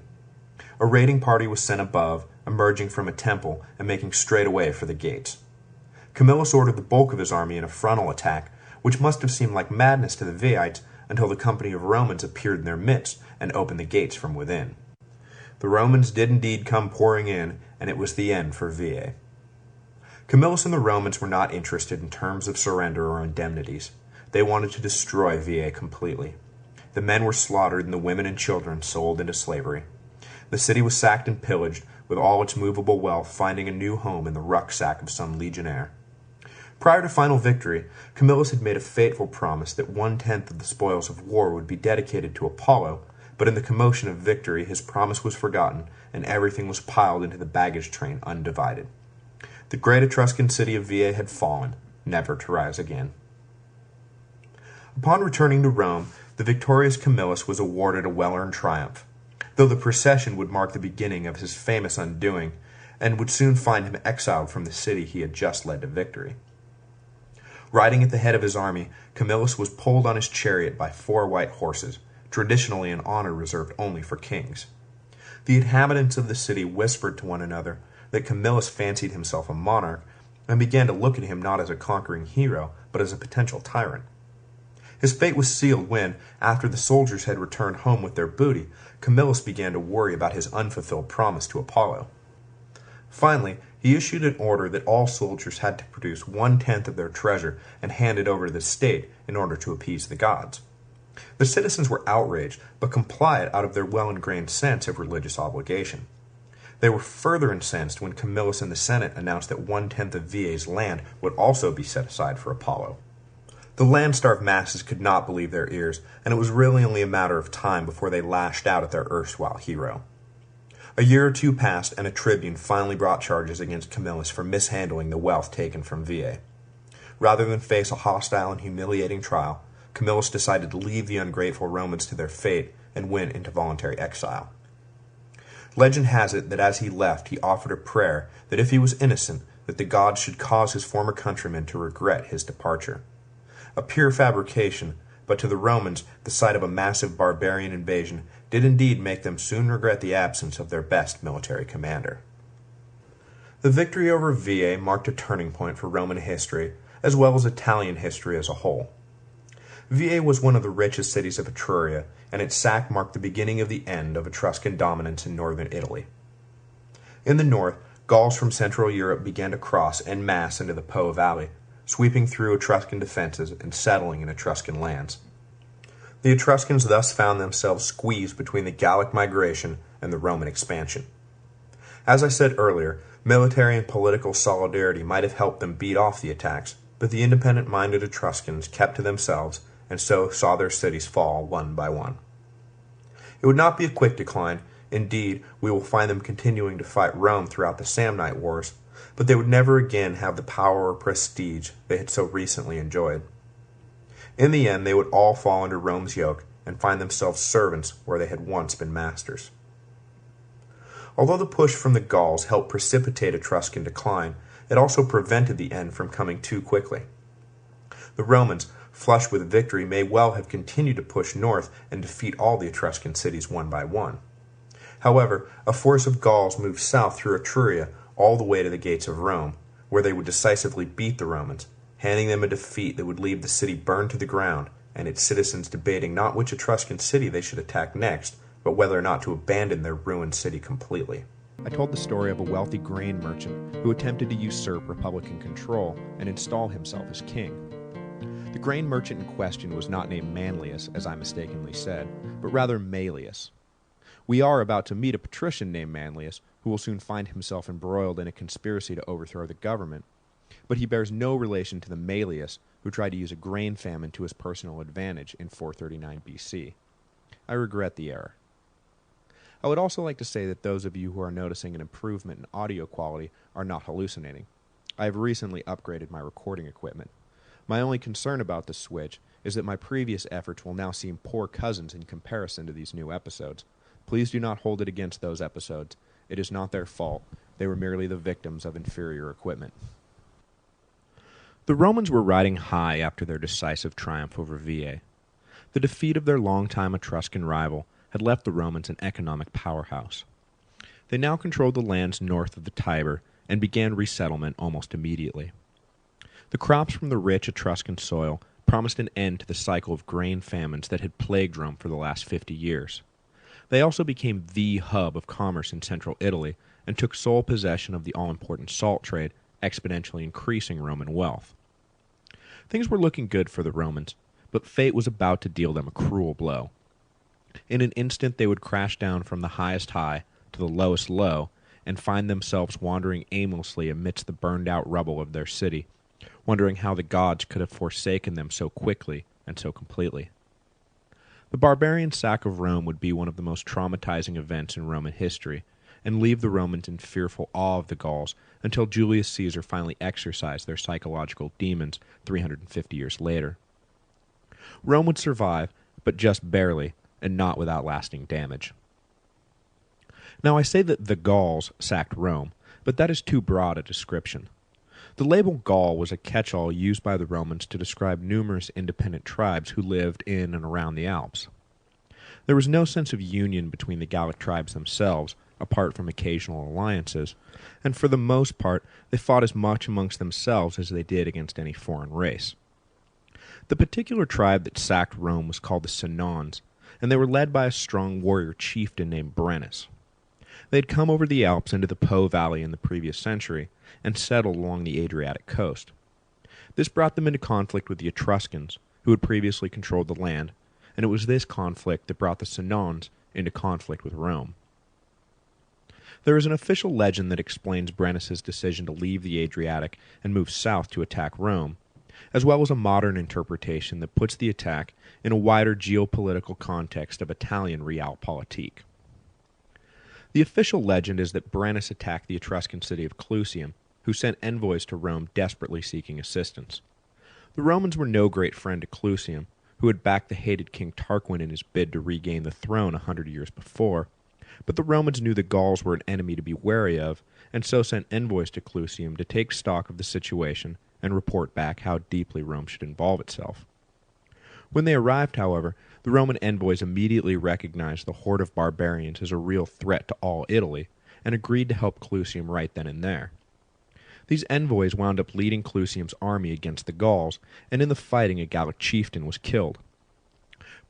A raiding party was sent above, emerging from a temple and making straight away for the gates. Camillus ordered the bulk of his army in a frontal attack, which must have seemed like madness to the Viites until the company of Romans appeared in their midst and opened the gates from within. The Romans did indeed come pouring in, and it was the end for Veii. Camillus and the Romans were not interested in terms of surrender or indemnities. They wanted to destroy Veii completely. The men were slaughtered and the women and children sold into slavery. The city was sacked and pillaged, with all its movable wealth finding a new home in the rucksack of some legionnaire. Prior to final victory, Camillus had made a fateful promise that 1/10 of the spoils of war would be dedicated to Apollo, but in the commotion of victory his promise was forgotten, and everything was piled into the baggage train undivided. The great Etruscan city of Veii had fallen, never to rise again. Upon returning to Rome, the victorious Camillus was awarded a well-earned triumph, though the procession would mark the beginning of his famous undoing, and would soon find him exiled from the city he had just led to victory. Riding at the head of his army, Camillus was pulled on his chariot by 4 white horses, traditionally an honor reserved only for kings. The inhabitants of the city whispered to one another that Camillus fancied himself a monarch, and began to look at him not as a conquering hero, but as a potential tyrant. His fate was sealed when, after the soldiers had returned home with their booty, Camillus began to worry about his unfulfilled promise to Apollo. Finally, he issued an order that all soldiers had to produce 1/10 of their treasure and hand it over to the state in order to appease the gods. The citizens were outraged, but complied out of their well-ingrained sense of religious obligation. They were further incensed when Camillus and the Senate announced that 1/10 of Veii's land would also be set aside for Apollo. The land-starved masses could not believe their ears, and it was really only a matter of time before they lashed out at their erstwhile hero. A year or two passed, and a tribune finally brought charges against Camillus for mishandling the wealth taken from Veii. Rather than face a hostile and humiliating trial, Camillus decided to leave the ungrateful Romans to their fate and went into voluntary exile. Legend has it that as he left, he offered a prayer that if he was innocent, that the gods should cause his former countrymen to regret his departure. A pure fabrication, but to the Romans, the sight of a massive barbarian invasion did indeed make them soon regret the absence of their best military commander. The victory over Veii marked a turning point for Roman history, as well as Italian history as a whole. Veii was one of the richest cities of Etruria, and its sack marked the beginning of the end of Etruscan dominance in northern Italy. In the north, Gauls from Central Europe began to cross en masse into the Po Valley, sweeping through Etruscan defenses and settling in Etruscan lands. The Etruscans thus found themselves squeezed between the Gallic migration and the Roman expansion. As I said earlier, military and political solidarity might have helped them beat off the attacks, but the independent-minded Etruscans kept to themselves and so saw their cities fall one by one. It would not be a quick decline. Indeed, we will find them continuing to fight Rome throughout the Samnite Wars, but they would never again have the power or prestige they had so recently enjoyed. In the end, they would all fall under Rome's yoke and find themselves servants where they had once been masters. Although the push from the Gauls helped precipitate Etruscan decline, it also prevented the end from coming too quickly. The Romans, flushed with victory, may well have continued to push north and defeat all the Etruscan cities one by one. However, a force of Gauls moved south through Etruria all the way to the gates of Rome, where they would decisively beat the Romans, handing them a defeat that would leave the city burned to the ground and its citizens debating not which Etruscan city they should attack next, but whether or not to abandon their ruined city completely. I told the story of a wealthy grain merchant who attempted to usurp Republican control and install himself as king. The grain merchant in question was not named Manlius, as I mistakenly said, but rather Malleus. We are about to meet a patrician named Manlius, who will soon find himself embroiled in a conspiracy to overthrow the government, but he bears no relation to the Malleus who tried to use a grain famine to his personal advantage in 439 BC. I regret the error. I would also like to say that those of you who are noticing an improvement in audio quality are not hallucinating. I have recently upgraded my recording equipment. My only concern about this switch is that my previous efforts will now seem poor cousins in comparison to these new episodes. Please do not hold it against those episodes. It is not their fault. They were merely the victims of inferior equipment. The Romans were riding high after their decisive triumph over Veii. The defeat of their longtime Etruscan rival had left the Romans an economic powerhouse. They now controlled the lands north of the Tiber and began resettlement almost immediately. The crops from the rich Etruscan soil promised an end to the cycle of grain famines that had plagued Rome for the last 50 years. They also became the hub of commerce in central Italy and took sole possession of the all-important salt trade, exponentially increasing Roman wealth. Things were looking good for the Romans, but fate was about to deal them a cruel blow. In an instant they would crash down from the highest high to the lowest low and find themselves wandering aimlessly amidst the burned-out rubble of their city, wondering how the gods could have forsaken them so quickly and so completely. The barbarian sack of Rome would be one of the most traumatizing events in Roman history, and leave the Romans in fearful awe of the Gauls until Julius Caesar finally exorcised their psychological demons 350 years later. Rome would survive, but just barely, and not without lasting damage. Now I say that the Gauls sacked Rome, but that is too broad a description. The label Gaul was a catch-all used by the Romans to describe numerous independent tribes who lived in and around the Alps. There was no sense of union between the Gallic tribes themselves, apart from occasional alliances, and for the most part they fought as much amongst themselves as they did against any foreign race. The particular tribe that sacked Rome was called the Senons, and they were led by a strong warrior chieftain named Brennus. They had come over the Alps into the Po Valley in the previous century, and settled along the Adriatic coast. This brought them into conflict with the Etruscans, who had previously controlled the land, and it was this conflict that brought the Senons into conflict with Rome. There is an official legend that explains Brennus's decision to leave the Adriatic and move south to attack Rome, as well as a modern interpretation that puts the attack in a wider geopolitical context of Italian realpolitik. The official legend is that Brennus attacked the Etruscan city of Clusium, who sent envoys to Rome desperately seeking assistance. The Romans were no great friend to Clusium, who had backed the hated King Tarquin in his bid to regain the throne 100 years before, but the Romans knew the Gauls were an enemy to be wary of, and so sent envoys to Clusium to take stock of the situation and report back how deeply Rome should involve itself. When they arrived, however, the Roman envoys immediately recognized the horde of barbarians as a real threat to all Italy, and agreed to help Clusium right then and there. These envoys wound up leading Clusium's army against the Gauls, and in the fighting a Gallic chieftain was killed.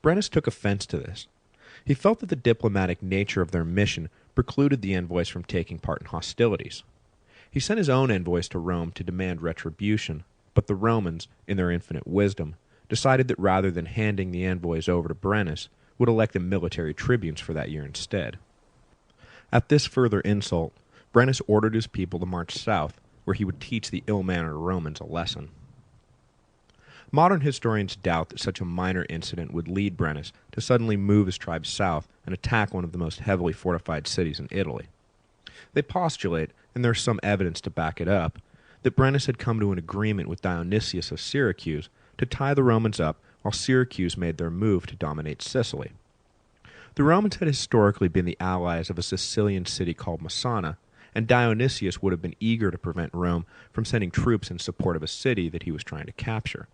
Brennus took offense to this. He felt that the diplomatic nature of their mission precluded the envoys from taking part in hostilities. He sent his own envoys to Rome to demand retribution, but the Romans, in their infinite wisdom, decided that rather than handing the envoys over to Brennus, would elect them military tribunes for that year instead. At this further insult, Brennus ordered his people to march south, where he would teach the ill-mannered Romans a lesson. Modern historians doubt that such a minor incident would lead Brennus to suddenly move his tribe south and attack one of the most heavily fortified cities in Italy. They postulate, and there is some evidence to back it up, that Brennus had come to an agreement with Dionysius of Syracuse to tie the Romans up while Syracuse made their move to dominate Sicily. The Romans had historically been the allies of a Sicilian city called Messana, and Dionysius would have been eager to prevent Rome from sending troops in support of a city that he was trying to capture.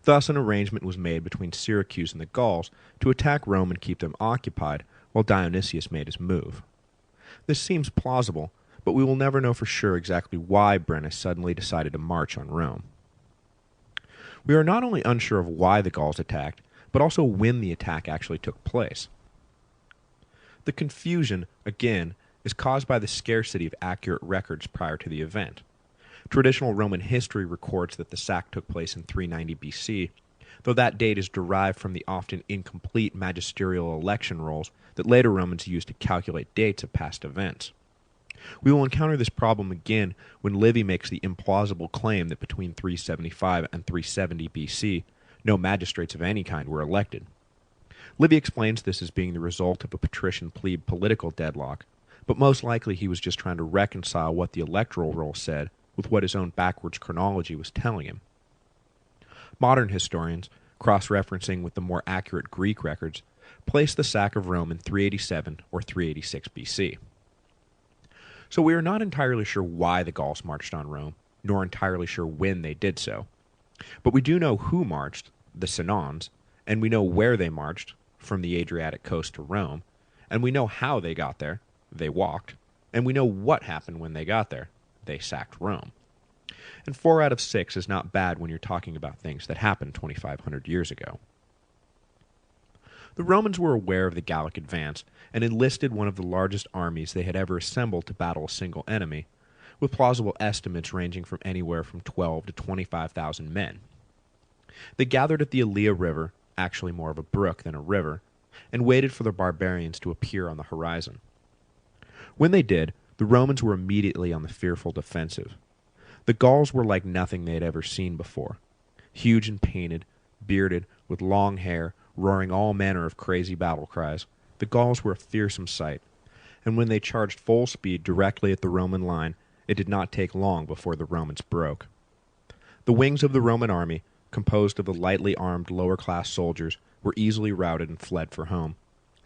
Thus an arrangement was made between Syracuse and the Gauls to attack Rome and keep them occupied while Dionysius made his move. This seems plausible, but we will never know for sure exactly why Brennus suddenly decided to march on Rome. We are not only unsure of why the Gauls attacked, but also when the attack actually took place. The confusion, again, is caused by the scarcity of accurate records prior to the event. Traditional Roman history records that the sack took place in 390 BC, though that date is derived from the often incomplete magisterial election rolls that later Romans used to calculate dates of past events. We will encounter this problem again when Livy makes the implausible claim that between 375 and 370 BC, no magistrates of any kind were elected. Livy explains this as being the result of a patrician plebe political deadlock, but most likely he was just trying to reconcile what the electoral roll said with what his own backwards chronology was telling him. Modern historians, cross-referencing with the more accurate Greek records, place the sack of Rome in 387 or 386 BC. So we are not entirely sure why the Gauls marched on Rome, nor entirely sure when they did so. But we do know who marched, the Senons, and we know where they marched, from the Adriatic coast to Rome, and we know how they got there, they walked, and we know what happened when they got there, they sacked Rome. And 4 out of 6 is not bad when you're talking about things that happened 2,500 years ago. The Romans were aware of the Gallic advance and enlisted one of the largest armies they had ever assembled to battle a single enemy, with plausible estimates ranging from anywhere from 12 to 25,000 men. They gathered at the Allia River, actually more of a brook than a river, and waited for the barbarians to appear on the horizon. When they did, the Romans were immediately on the fearful defensive. The Gauls were like nothing they had ever seen before. Huge and painted, bearded, with long hair, roaring all manner of crazy battle cries, the Gauls were a fearsome sight, and when they charged full speed directly at the Roman line, it did not take long before the Romans broke. The wings of the Roman army, composed of the lightly armed lower-class soldiers, were easily routed and fled for home,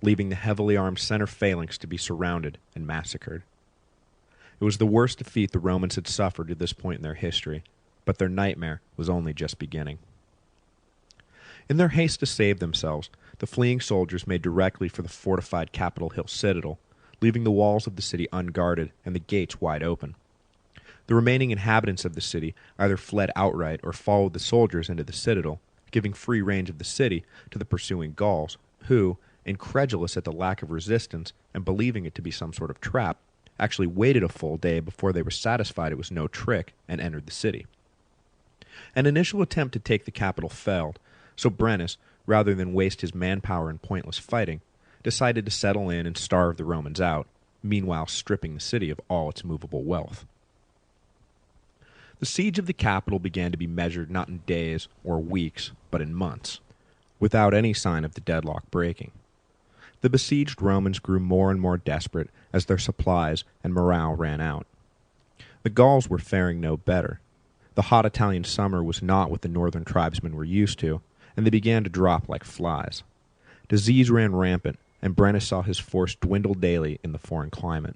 leaving the heavily armed center phalanx to be surrounded and massacred. It was the worst defeat the Romans had suffered at this point in their history, but their nightmare was only just beginning. In their haste to save themselves, the fleeing soldiers made directly for the fortified Capitol Hill citadel, leaving the walls of the city unguarded and the gates wide open. The remaining inhabitants of the city either fled outright or followed the soldiers into the citadel, giving free range of the city to the pursuing Gauls, who, incredulous at the lack of resistance and believing it to be some sort of trap, actually waited a full day before they were satisfied it was no trick and entered the city. An initial attempt to take the capital failed, so Brennus, rather than waste his manpower in pointless fighting, decided to settle in and starve the Romans out, meanwhile stripping the city of all its movable wealth. The siege of the capital began to be measured not in days or weeks, but in months, without any sign of the deadlock breaking. The besieged Romans grew more and more desperate as their supplies and morale ran out. The Gauls were faring no better. The hot Italian summer was not what the northern tribesmen were used to, and they began to drop like flies. Disease ran rampant, and Brennus saw his force dwindle daily in the foreign climate.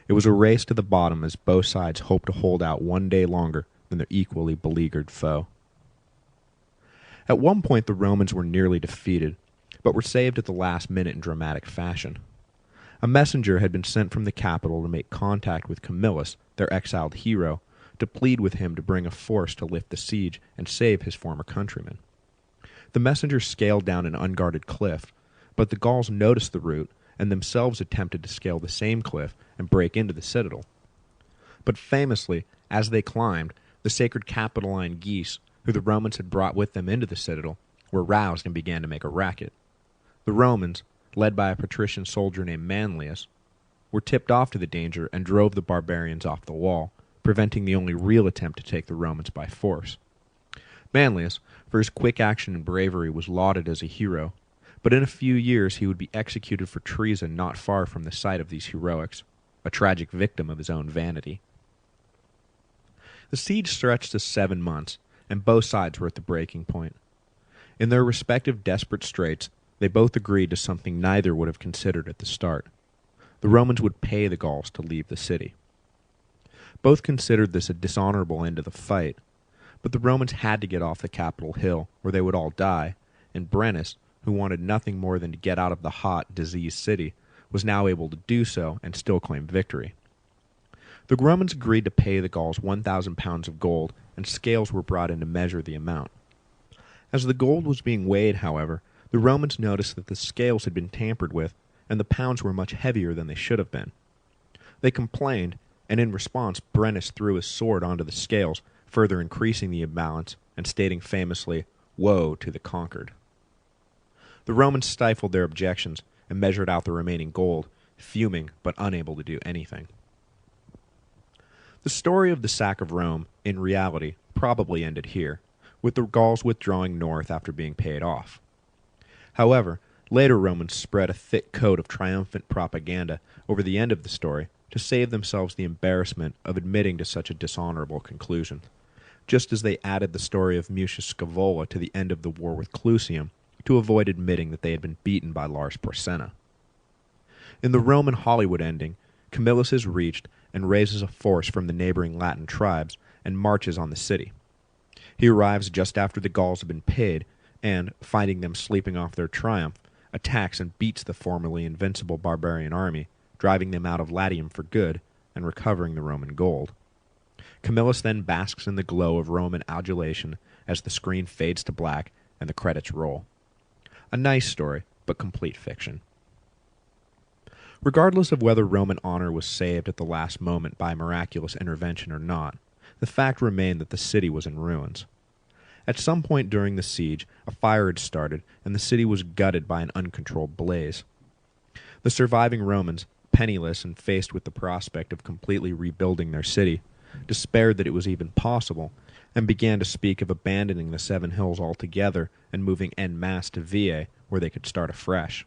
It was a race to the bottom as both sides hoped to hold out one day longer than their equally beleaguered foe. At one point the Romans were nearly defeated, but were saved at the last minute in dramatic fashion. A messenger had been sent from the capital to make contact with Camillus, their exiled hero, to plead with him to bring a force to lift the siege and save his former countrymen. The messenger scaled down an unguarded cliff, but the Gauls noticed the route and themselves attempted to scale the same cliff and break into the citadel. But famously, as they climbed, the sacred Capitoline geese, who the Romans had brought with them into the citadel, were roused and began to make a racket. The Romans, led by a patrician soldier named Manlius, were tipped off to the danger and drove the barbarians off the wall, preventing the only real attempt to take the Romans by force. Manlius, for his quick action and bravery, was lauded as a hero, but in a few years he would be executed for treason not far from the site of these heroics, a tragic victim of his own vanity. The siege stretched to 7 months, and both sides were at the breaking point. In their respective desperate straits, they both agreed to something neither would have considered at the start. The Romans would pay the Gauls to leave the city. Both considered this a dishonorable end to the fight, but the Romans had to get off the Capitol Hill, or they would all die, and Brennus, who wanted nothing more than to get out of the hot, diseased city, was now able to do so and still claim victory. The Romans agreed to pay the Gauls 1,000 pounds of gold, and scales were brought in to measure the amount. As the gold was being weighed, however, the Romans noticed that the scales had been tampered with, and the pounds were much heavier than they should have been. They complained, and in response Brennus threw his sword onto the scales, further increasing the imbalance, and stating famously, "Woe to the conquered." The Romans stifled their objections and measured out the remaining gold, fuming but unable to do anything. The story of the sack of Rome, in reality, probably ended here, with the Gauls withdrawing north after being paid off. However, later Romans spread a thick coat of triumphant propaganda over the end of the story to save themselves the embarrassment of admitting to such a dishonorable conclusion, just as they added the story of Mucius Scaevola to the end of the war with Clusium to avoid admitting that they had been beaten by Lars Porsena. In the Roman Hollywood ending, Camillus is reached and raises a force from the neighboring Latin tribes and marches on the city. He arrives just after the Gauls have been paid and, finding them sleeping off their triumph, attacks and beats the formerly invincible barbarian army, driving them out of Latium for good and recovering the Roman gold. Camillus then basks in the glow of Roman adulation as the screen fades to black and the credits roll. A nice story, but complete fiction. Regardless of whether Roman honor was saved at the last moment by miraculous intervention or not, the fact remained that the city was in ruins. At some point during the siege, a fire had started, and the city was gutted by an uncontrolled blaze. The surviving Romans, penniless and faced with the prospect of completely rebuilding their city, despaired that it was even possible, and began to speak of abandoning the Seven Hills altogether and moving en masse to Veii, where they could start afresh.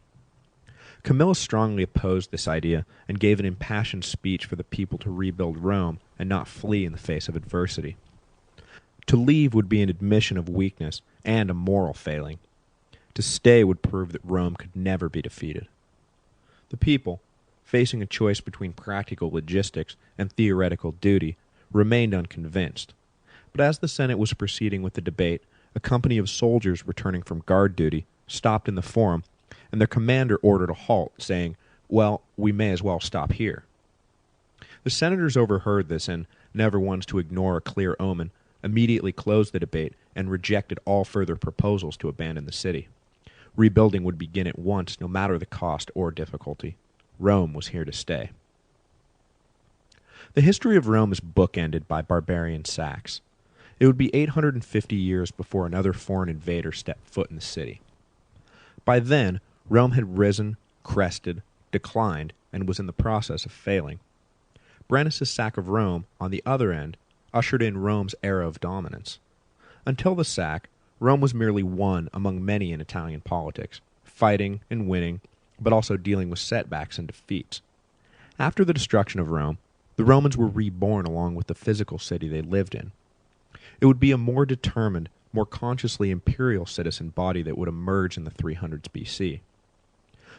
Camillus strongly opposed this idea and gave an impassioned speech for the people to rebuild Rome and not flee in the face of adversity. To leave would be an admission of weakness and a moral failing. To stay would prove that Rome could never be defeated. The people, facing a choice between practical logistics and theoretical duty, remained unconvinced. But as the Senate was proceeding with the debate, a company of soldiers returning from guard duty stopped in the forum, and their commander ordered a halt, saying, "Well, we may as well stop here." The senators overheard this and, never ones to ignore a clear omen, immediately closed the debate and rejected all further proposals to abandon the city. Rebuilding would begin at once, no matter the cost or difficulty. Rome was here to stay. The history of Rome is bookended by barbarian sacks. It would be 850 years before another foreign invader stepped foot in the city. By then, Rome had risen, crested, declined, and was in the process of failing. Brennus' sack of Rome, on the other end, ushered in Rome's era of dominance. Until the sack, Rome was merely one among many in Italian politics, fighting and winning, but also dealing with setbacks and defeats. After the destruction of Rome, the Romans were reborn along with the physical city they lived in. It would be a more determined, more consciously imperial citizen body that would emerge in the 300s BC.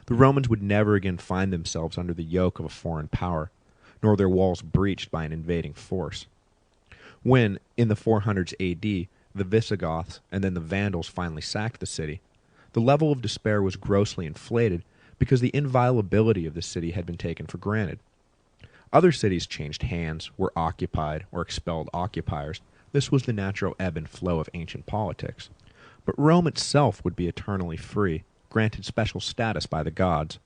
The Romans would never again find themselves under the yoke of a foreign power, nor their walls breached by an invading force. When, in the 400s AD, the Visigoths and then the Vandals finally sacked the city, the level of despair was grossly inflated because the inviolability of the city had been taken for granted. Other cities changed hands, were occupied, or expelled occupiers. This was the natural ebb and flow of ancient politics. But Rome itself would be eternally free, granted special status by the gods.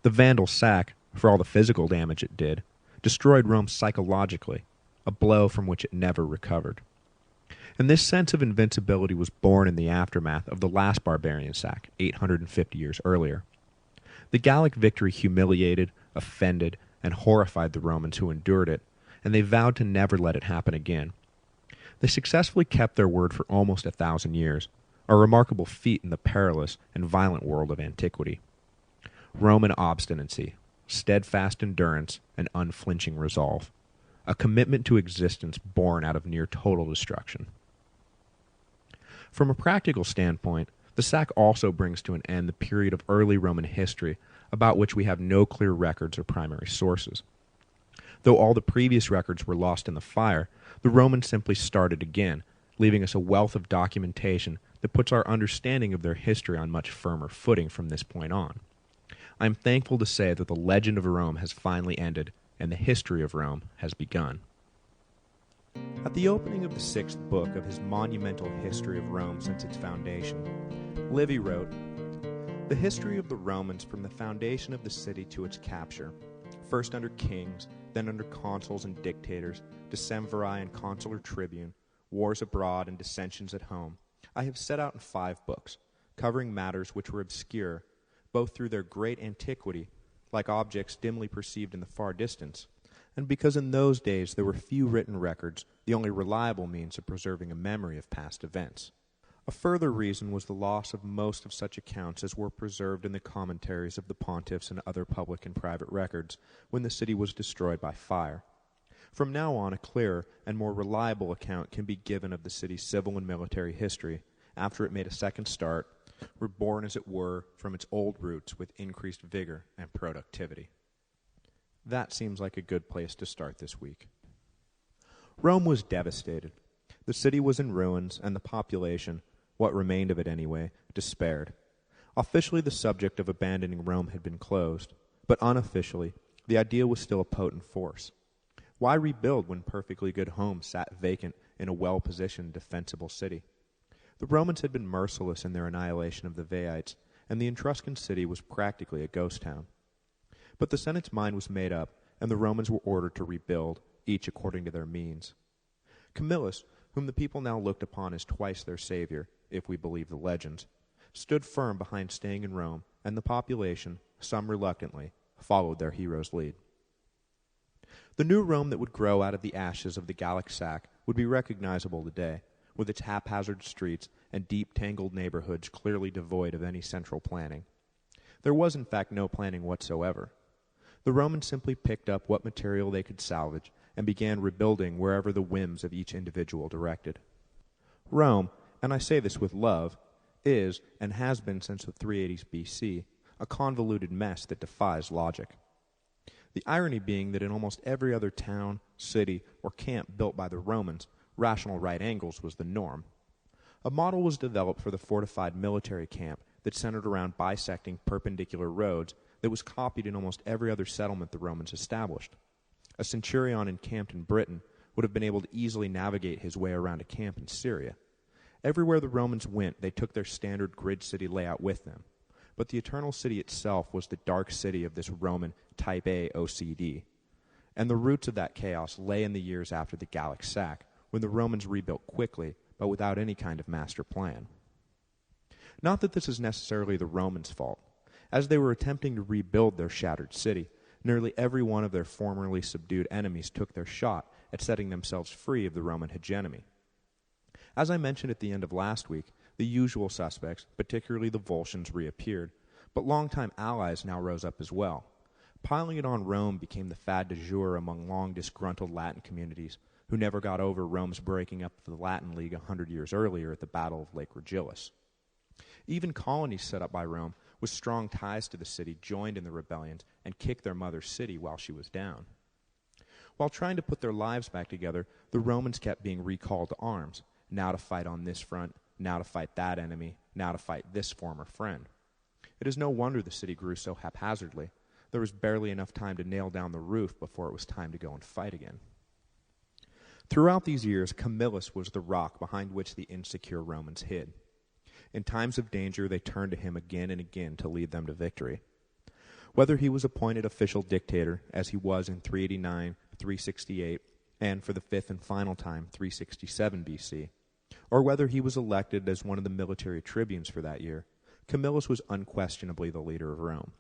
The Vandal sack, for all the physical damage it did, destroyed Rome psychologically, a blow from which it never recovered. And this sense of invincibility was born in the aftermath of the last barbarian sack, 850 years earlier. The Gallic victory humiliated, offended, and horrified the Romans who endured it, and they vowed to never let it happen again. They successfully kept their word for almost 1,000 years, a remarkable feat in the perilous and violent world of antiquity. Roman obstinacy, steadfast endurance, and unflinching resolve. A commitment to existence born out of near total destruction. From a practical standpoint, the sack also brings to an end the period of early Roman history about which we have no clear records or primary sources. Though all the previous records were lost in the fire, the Romans simply started again, leaving us a wealth of documentation that puts our understanding of their history on much firmer footing from this point on. I am thankful to say that the legend of Rome has finally ended, and the history of Rome has begun. At the opening of the 6th book of his monumental history of Rome since its foundation, Livy wrote, "The history of the Romans from the foundation of the city to its capture, first under kings, then under consuls and dictators, decemviri and consular tribune, wars abroad and dissensions at home, I have set out in 5 books, covering matters which were obscure, both through their great antiquity, like objects dimly perceived in the far distance, and because in those days there were few written records, the only reliable means of preserving a memory of past events. A further reason was the loss of most of such accounts as were preserved in the commentaries of the pontiffs and other public and private records when the city was destroyed by fire. From now on, a clearer and more reliable account can be given of the city's civil and military history, after it made a second start, reborn as it were from its old roots with increased vigor and productivity. That seems like a good place to start this week. Rome was devastated. The city was in ruins, and the population, what remained of it anyway, despaired. Officially, the subject of abandoning Rome had been closed, but unofficially, the idea was still a potent force. Why rebuild when perfectly good homes sat vacant in a well-positioned, defensible city? The Romans had been merciless in their annihilation of the Veiites, and the Etruscan city was practically a ghost town. But the Senate's mind was made up, and the Romans were ordered to rebuild, each according to their means. Camillus, whom the people now looked upon as twice their savior, if we believe the legends, stood firm behind staying in Rome, and the population, some reluctantly, followed their hero's lead. The new Rome that would grow out of the ashes of the Gallic sack would be recognizable today, with its haphazard streets and deep tangled neighborhoods clearly devoid of any central planning. There was in fact no planning whatsoever. The Romans simply picked up what material they could salvage and began rebuilding wherever the whims of each individual directed. Rome, and I say this with love, is, and has been since the 380s BC, a convoluted mess that defies logic. The irony being that in almost every other town, city, or camp built by the Romans, rational right angles was the norm. A model was developed for the fortified military camp that centered around bisecting perpendicular roads that was copied in almost every other settlement the Romans established. A centurion encamped in Britain would have been able to easily navigate his way around a camp in Syria. Everywhere the Romans went, they took their standard grid city layout with them. But the Eternal City itself was the dark city of this Roman Type A OCD. And the roots of that chaos lay in the years after the Gallic sack, when the Romans rebuilt quickly, but without any kind of master plan. Not that this is necessarily the Romans' fault. As they were attempting to rebuild their shattered city, nearly every one of their formerly subdued enemies took their shot at setting themselves free of the Roman hegemony. As I mentioned at the end of last week, the usual suspects, particularly the Volscians, reappeared, but longtime allies now rose up as well. Piling it on Rome became the fad du jour among long disgruntled Latin communities who never got over Rome's breaking up of the Latin League 100 years earlier at the Battle of Lake Regillus. Even colonies set up by Rome with strong ties to the city joined in the rebellions and kicked their mother city while she was down. While trying to put their lives back together, the Romans kept being recalled to arms, now to fight on this front, now to fight that enemy, now to fight this former friend. It is no wonder the city grew so haphazardly. There was barely enough time to nail down the roof before it was time to go and fight again. Throughout these years, Camillus was the rock behind which the insecure Romans hid. In times of danger, they turned to him again and again to lead them to victory. Whether he was appointed official dictator, as he was in 389, 368, and for the fifth and final time, 367 BC, or whether he was elected as one of the military tribunes for that year, Camillus was unquestionably the leader of Rome.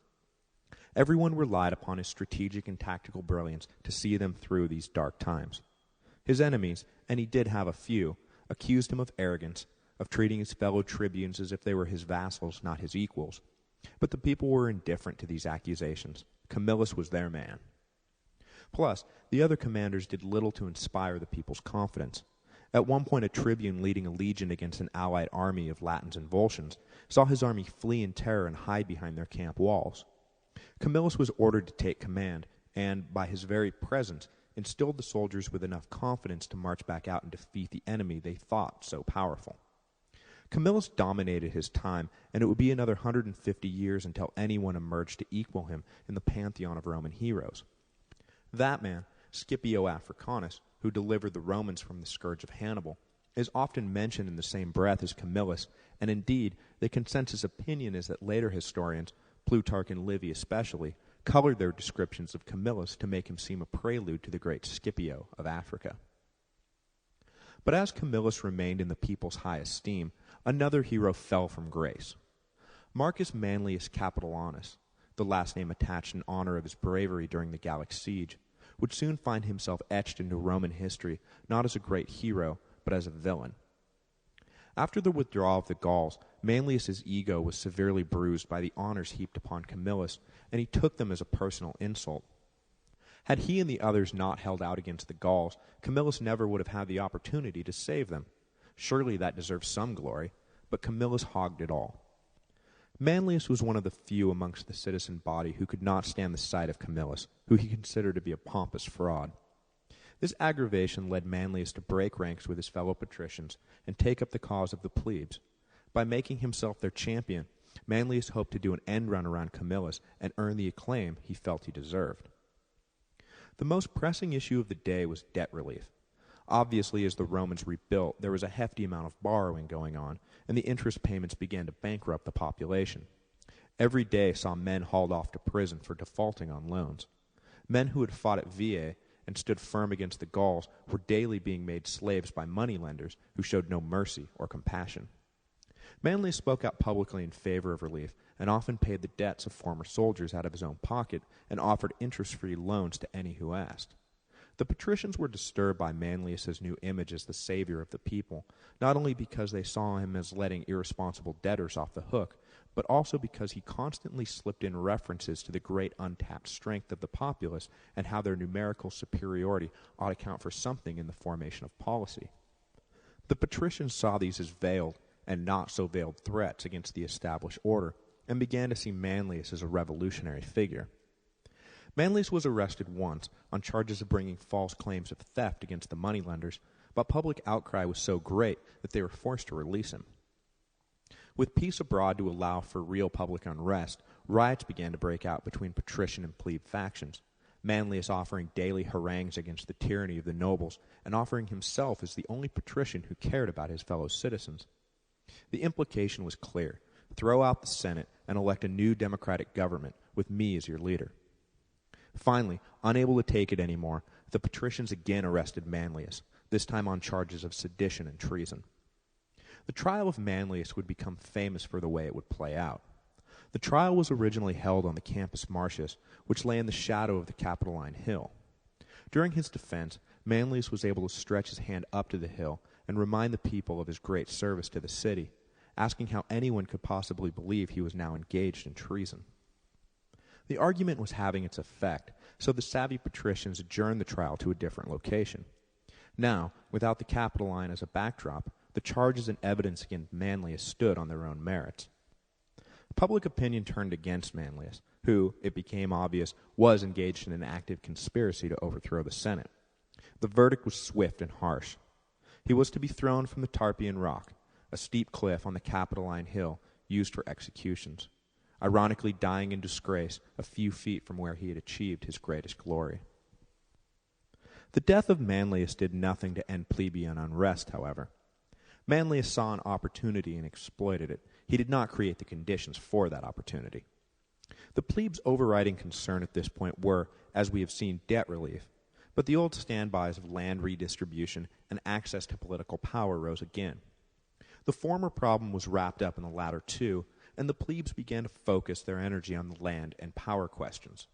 Everyone relied upon his strategic and tactical brilliance to see them through these dark times. His enemies, and he did have a few, accused him of arrogance, of treating his fellow tribunes as if they were his vassals, not his equals. But the people were indifferent to these accusations. Camillus was their man. Plus, the other commanders did little to inspire the people's confidence. At one point, a tribune leading a legion against an allied army of Latins and Volscians saw his army flee in terror and hide behind their camp walls. Camillus was ordered to take command, and, by his very presence, instilled the soldiers with enough confidence to march back out and defeat the enemy they thought so powerful. Camillus dominated his time, and it would be another 150 years until anyone emerged to equal him in the pantheon of Roman heroes. That man, Scipio Africanus, who delivered the Romans from the scourge of Hannibal, is often mentioned in the same breath as Camillus, and indeed, the consensus opinion is that later historians, Plutarch and Livy especially, colored their descriptions of Camillus to make him seem a prelude to the great Scipio of Africa. But as Camillus remained in the people's high esteem, another hero fell from grace. Marcus Manlius Capitolinus, the last name attached in honor of his bravery during the Gallic siege, would soon find himself etched into Roman history not as a great hero, but as a villain. After the withdrawal of the Gauls, Manlius's ego was severely bruised by the honors heaped upon Camillus, and he took them as a personal insult. Had he and the others not held out against the Gauls, Camillus never would have had the opportunity to save them. Surely that deserves some glory, but Camillus hogged it all. Manlius was one of the few amongst the citizen body who could not stand the sight of Camillus, who he considered to be a pompous fraud. This aggravation led Manlius to break ranks with his fellow patricians and take up the cause of the plebes. By making himself their champion, Manlius hoped to do an end run around Camillus and earn the acclaim he felt he deserved. The most pressing issue of the day was debt relief. Obviously, as the Romans rebuilt, there was a hefty amount of borrowing going on, and the interest payments began to bankrupt the population. Every day saw men hauled off to prison for defaulting on loans. Men who had fought at Veii and stood firm against the Gauls were daily being made slaves by moneylenders who showed no mercy or compassion. Manlius spoke out publicly in favor of relief and often paid the debts of former soldiers out of his own pocket and offered interest-free loans to any who asked. The patricians were disturbed by Manlius's new image as the savior of the people, not only because they saw him as letting irresponsible debtors off the hook, but also because he constantly slipped in references to the great untapped strength of the populace and how their numerical superiority ought to count for something in the formation of policy. The patricians saw these as veiled and not so veiled threats against the established order, and began to see Manlius as a revolutionary figure. Manlius was arrested once on charges of bringing false claims of theft against the moneylenders, but public outcry was so great that they were forced to release him. With peace abroad to allow for real public unrest, riots began to break out between patrician and plebe factions, Manlius offering daily harangues against the tyranny of the nobles and offering himself as the only patrician who cared about his fellow citizens. The implication was clear: throw out the Senate and elect a new democratic government with me as your leader. Finally, unable to take it anymore, the patricians again arrested Manlius, this time on charges of sedition and treason. The trial of Manlius would become famous for the way it would play out. The trial was originally held on the Campus Martius, which lay in the shadow of the Capitoline Hill. During his defense, Manlius was able to stretch his hand up to the hill and remind the people of his great service to the city, asking how anyone could possibly believe he was now engaged in treason. The argument was having its effect, so the savvy patricians adjourned the trial to a different location. Now, without the Capitoline as a backdrop, the charges and evidence against Manlius stood on their own merits. Public opinion turned against Manlius, who, it became obvious, was engaged in an active conspiracy to overthrow the Senate. The verdict was swift and harsh. He was to be thrown from the Tarpeian Rock, a steep cliff on the Capitoline Hill used for executions, ironically dying in disgrace a few feet from where he had achieved his greatest glory. The death of Manlius did nothing to end plebeian unrest, however. Manlius saw an opportunity and exploited it. He did not create the conditions for that opportunity. The plebes' overriding concern at this point were, as we have seen, debt relief, but the old standbys of land redistribution and access to political power rose again. The former problem was wrapped up in the latter too, and the plebes began to focus their energy on the land and power questions.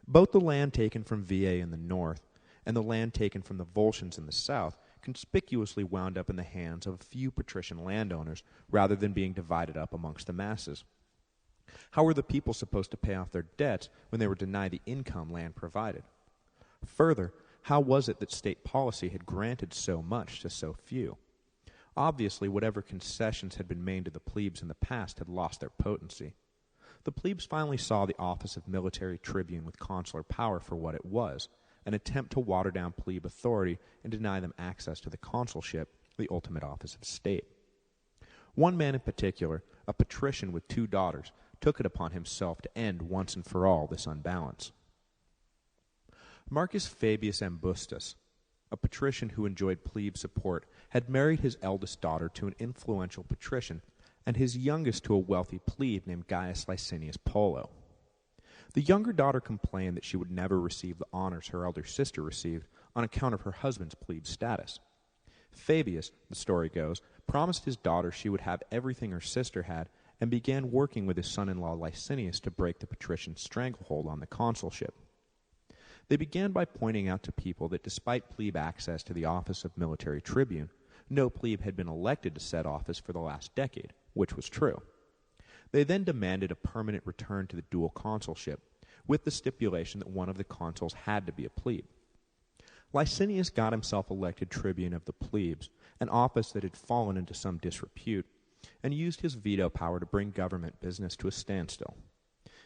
Both the land taken from Veii in the north and the land taken from the Volscians in the south conspicuously wound up in the hands of a few patrician landowners rather than being divided up amongst the masses. How were the people supposed to pay off their debts when they were denied the income land provided? Further, how was it that state policy had granted so much to so few? Obviously, whatever concessions had been made to the plebes in the past had lost their potency. The plebes finally saw the office of military tribune with consular power for what it was, an attempt to water down plebe authority and deny them access to the consulship, the ultimate office of state. One man in particular, a patrician with 2 daughters, took it upon himself to end once and for all this unbalance. Marcus Fabius Ambustus, a patrician who enjoyed plebe support, had married his eldest daughter to an influential patrician and his youngest to a wealthy plebe named Gaius Licinius Polo. The younger daughter complained that she would never receive the honors her elder sister received on account of her husband's plebe status. Fabius, the story goes, promised his daughter she would have everything her sister had and began working with his son-in-law Licinius to break the patrician stranglehold on the consulship. They began by pointing out to people that despite plebe access to the office of military tribune, no plebe had been elected to said office for the last decade, which was true. They then demanded a permanent return to the dual consulship, with the stipulation that one of the consuls had to be a plebe. Licinius got himself elected tribune of the plebes, an office that had fallen into some disrepute, and used his veto power to bring government business to a standstill.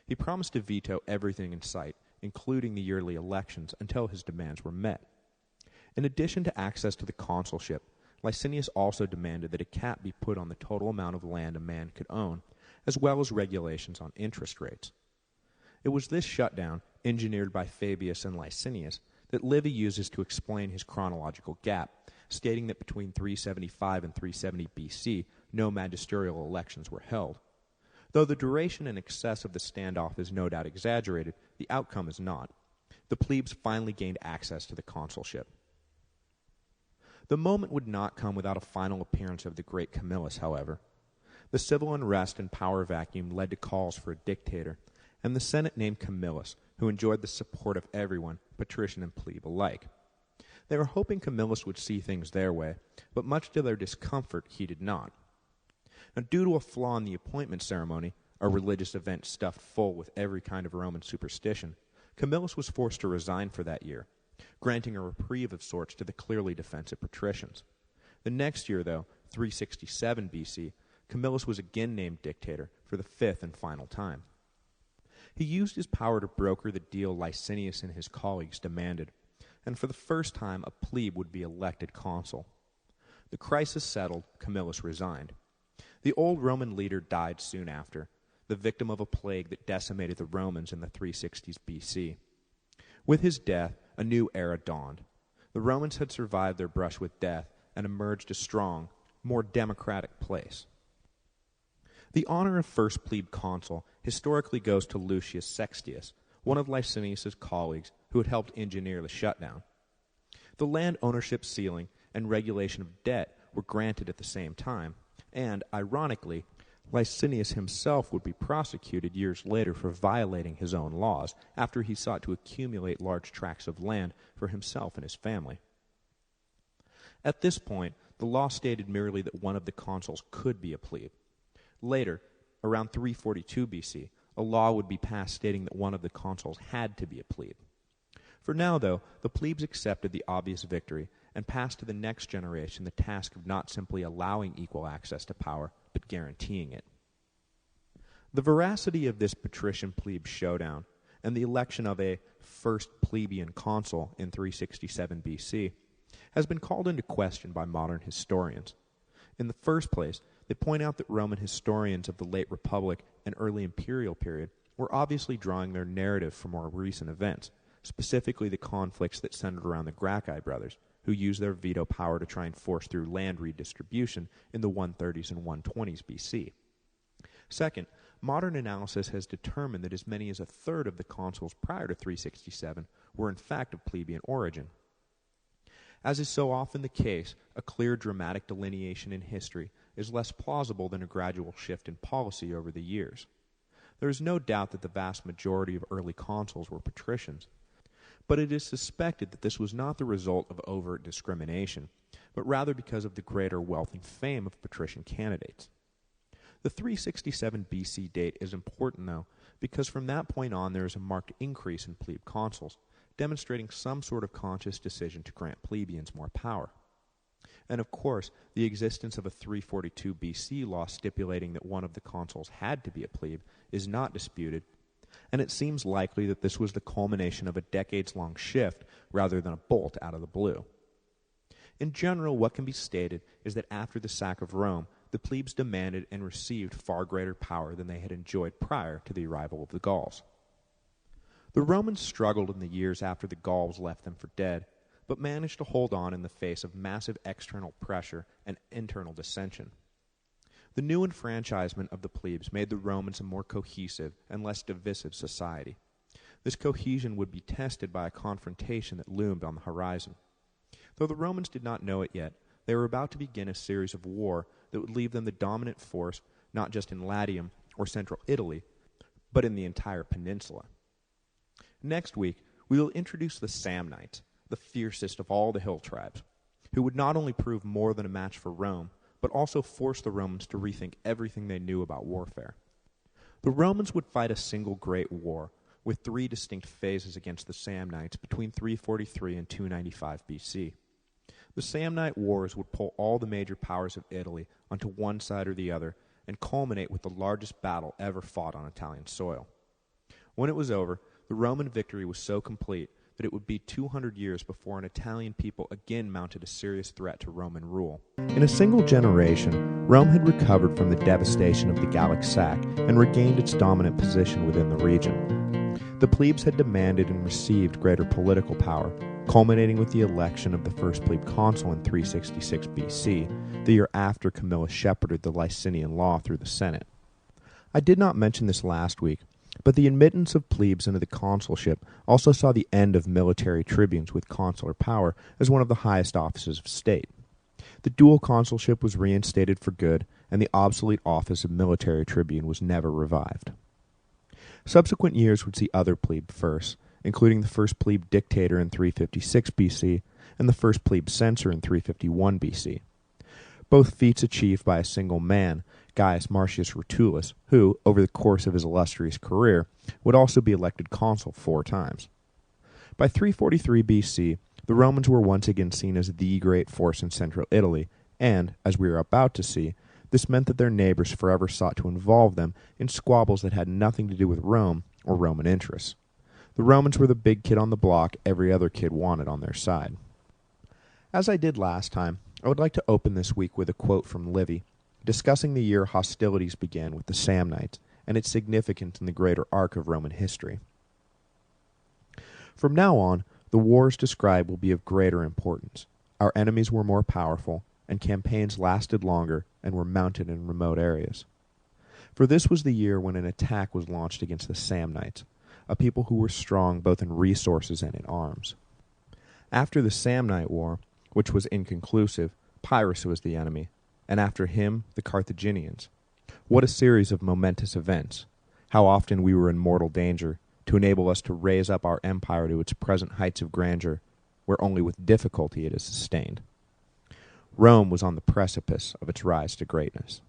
He promised to veto everything in sight, including the yearly elections, until his demands were met. In addition to access to the consulship, Licinius also demanded that a cap be put on the total amount of land a man could own, as well as regulations on interest rates. It was this shutdown, engineered by Fabius and Licinius, that Livy uses to explain his chronological gap, stating that between 375 and 370 BC, no magisterial elections were held. Though the duration and excess of the standoff is no doubt exaggerated, the outcome is not. The plebes finally gained access to the consulship. The moment would not come without a final appearance of the great Camillus, however. The civil unrest and power vacuum led to calls for a dictator, and the Senate named Camillus, who enjoyed the support of everyone, patrician and plebe alike. They were hoping Camillus would see things their way, but much to their discomfort, he did not. Now, due to a flaw in the appointment ceremony, a religious event stuffed full with every kind of Roman superstition, Camillus was forced to resign for that year, granting a reprieve of sorts to the clearly defensive patricians. The next year, though, 367 BC, Camillus was again named dictator for the fifth and final time. He used his power to broker the deal Licinius and his colleagues demanded, and for the first time a plebe would be elected consul. The crisis settled, Camillus resigned. The old Roman leader died soon after, the victim of a plague that decimated the Romans in the 360s BC. With his death, a new era dawned. The Romans had survived their brush with death and emerged a strong, more democratic place. The honor of first plebe consul historically goes to Lucius Sextius, one of Licinius's colleagues who had helped engineer the shutdown. The land ownership ceiling and regulation of debt were granted at the same time, and, ironically, Licinius himself would be prosecuted years later for violating his own laws after he sought to accumulate large tracts of land for himself and his family. At this point, the law stated merely that one of the consuls could be a plebe. Later, around 342 BC, a law would be passed stating that one of the consuls had to be a plebe. For now, though, the plebes accepted the obvious victory and passed to the next generation the task of not simply allowing equal access to power, but guaranteeing it. The veracity of this patrician-plebe showdown and the election of a first plebeian consul in 367 BC has been called into question by modern historians. In the first place, they point out that Roman historians of the late Republic and early imperial period were obviously drawing their narrative from more recent events, specifically the conflicts that centered around the Gracchi brothers, who used their veto power to try and force through land redistribution in the 130s and 120s BC. Second, modern analysis has determined that as many as a third of the consuls prior to 367 were in fact of plebeian origin. As is so often the case, a clear dramatic delineation in history is less plausible than a gradual shift in policy over the years. There is no doubt that the vast majority of early consuls were patricians, but it is suspected that this was not the result of overt discrimination, but rather because of the greater wealth and fame of patrician candidates. The 367 BC date is important, though, because from that point on there is a marked increase in plebe consuls, demonstrating some sort of conscious decision to grant plebeians more power. And of course, the existence of a 342 BC law stipulating that one of the consuls had to be a plebe is not disputed, and it seems likely that this was the culmination of a decades-long shift rather than a bolt out of the blue. In general, what can be stated is that after the sack of Rome, the plebes demanded and received far greater power than they had enjoyed prior to the arrival of the Gauls. The Romans struggled in the years after the Gauls left them for dead, but managed to hold on in the face of massive external pressure and internal dissension. The new enfranchisement of the plebes made the Romans a more cohesive and less divisive society. This cohesion would be tested by a confrontation that loomed on the horizon. Though the Romans did not know it yet, they were about to begin a series of war that would leave them the dominant force not just in Latium or central Italy, but in the entire peninsula. Next week, we will introduce the Samnites, the fiercest of all the hill tribes, who would not only prove more than a match for Rome, but also force the Romans to rethink everything they knew about warfare. The Romans would fight a single great war, with 3 distinct phases against the Samnites between 343 and 295 BC. The Samnite Wars would pull all the major powers of Italy onto one side or the other and culminate with the largest battle ever fought on Italian soil. When it was over, the Roman victory was so complete that it would be 200 years before an Italian people again mounted a serious threat to Roman rule. In a single generation, Rome had recovered from the devastation of the Gallic sack and regained its dominant position within the region. The plebes had demanded and received greater political power, culminating with the election of the first plebe consul in 366 BC, the year after Camillus shepherded the Licinian law through the Senate. I did not mention this last week, but the admittance of plebes into the consulship also saw the end of military tribunes with consular power as one of the highest offices of state. The dual consulship was reinstated for good, and the obsolete office of military tribune was never revived. Subsequent years would see other plebe firsts, including the first plebe dictator in 356 BC and the first plebe censor in 351 BC. Both feats achieved by a single man, Gaius Marcius Rutulus, who, over the course of his illustrious career, would also be elected consul 4 times. By 343 BC, the Romans were once again seen as the great force in central Italy, and, as we are about to see, this meant that their neighbors forever sought to involve them in squabbles that had nothing to do with Rome or Roman interests. The Romans were the big kid on the block every other kid wanted on their side. As I did last time, I would like to open this week with a quote from Livy, discussing the year hostilities began with the Samnites and its significance in the greater arc of Roman history. From now on, the wars described will be of greater importance. Our enemies were more powerful, and campaigns lasted longer and were mounted in remote areas. For this was the year when an attack was launched against the Samnites, a people who were strong both in resources and in arms. After the Samnite War, which was inconclusive, Pyrrhus was the enemy, and after him, the Carthaginians. What a series of momentous events! How often we were in mortal danger, to enable us to raise up our empire to its present heights of grandeur, where only with difficulty it is sustained. Rome was on the precipice of its rise to greatness.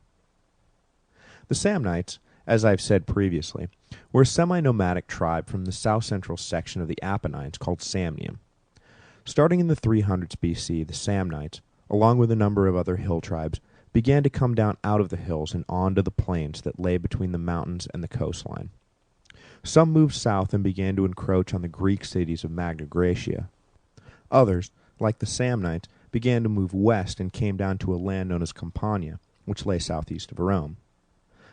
The Samnites, as I've said previously, were a semi-nomadic tribe from the south-central section of the Apennines called Samnium. Starting in the 300s BC, the Samnites, along with a number of other hill tribes, began to come down out of the hills and onto the plains that lay between the mountains and the coastline. Some moved south and began to encroach on the Greek cities of Magna Graecia. Others, like the Samnites, began to move west and came down to a land known as Campania, which lay southeast of Rome.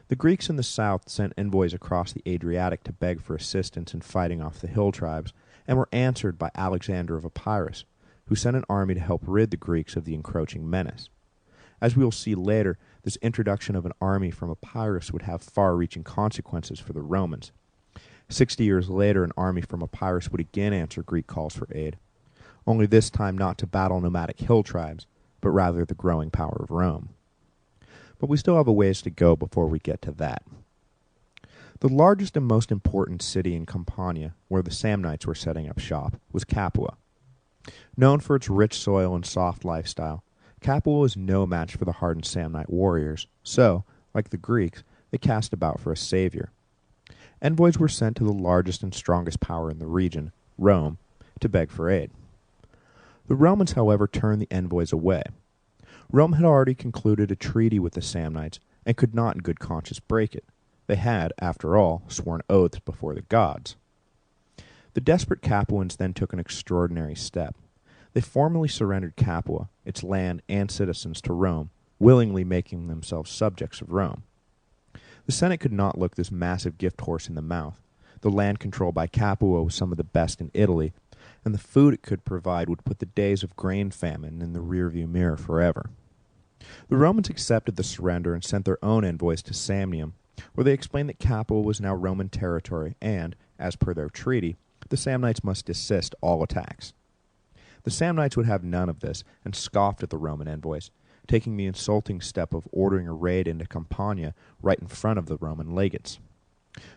The Greeks in the south sent envoys across the Adriatic to beg for assistance in fighting off the hill tribes, and were answered by Alexander of Epirus, who sent an army to help rid the Greeks of the encroaching menace. As we will see later, this introduction of an army from Epirus would have far-reaching consequences for the Romans. 60 years later, an army from Epirus would again answer Greek calls for aid, only this time not to battle nomadic hill tribes, but rather the growing power of Rome. But we still have a ways to go before we get to that. The largest and most important city in Campania, where the Samnites were setting up shop, was Capua. Known for its rich soil and soft lifestyle, Capua was no match for the hardened Samnite warriors, so, like the Greeks, they cast about for a savior. Envoys were sent to the largest and strongest power in the region, Rome, to beg for aid. The Romans, however, turned the envoys away. Rome had already concluded a treaty with the Samnites and could not in good conscience break it. They had, after all, sworn oaths before the gods. The desperate Capuans then took an extraordinary step. They formally surrendered Capua, its land and citizens, to Rome, willingly making themselves subjects of Rome. The Senate could not look this massive gift horse in the mouth. The land controlled by Capua was some of the best in Italy, and the food it could provide would put the days of grain famine in the rearview mirror forever. The Romans accepted the surrender and sent their own envoys to Samnium, where they explained that Capua was now Roman territory and, as per their treaty, the Samnites must desist all attacks. The Samnites would have none of this, and scoffed at the Roman envoys, taking the insulting step of ordering a raid into Campania right in front of the Roman legates.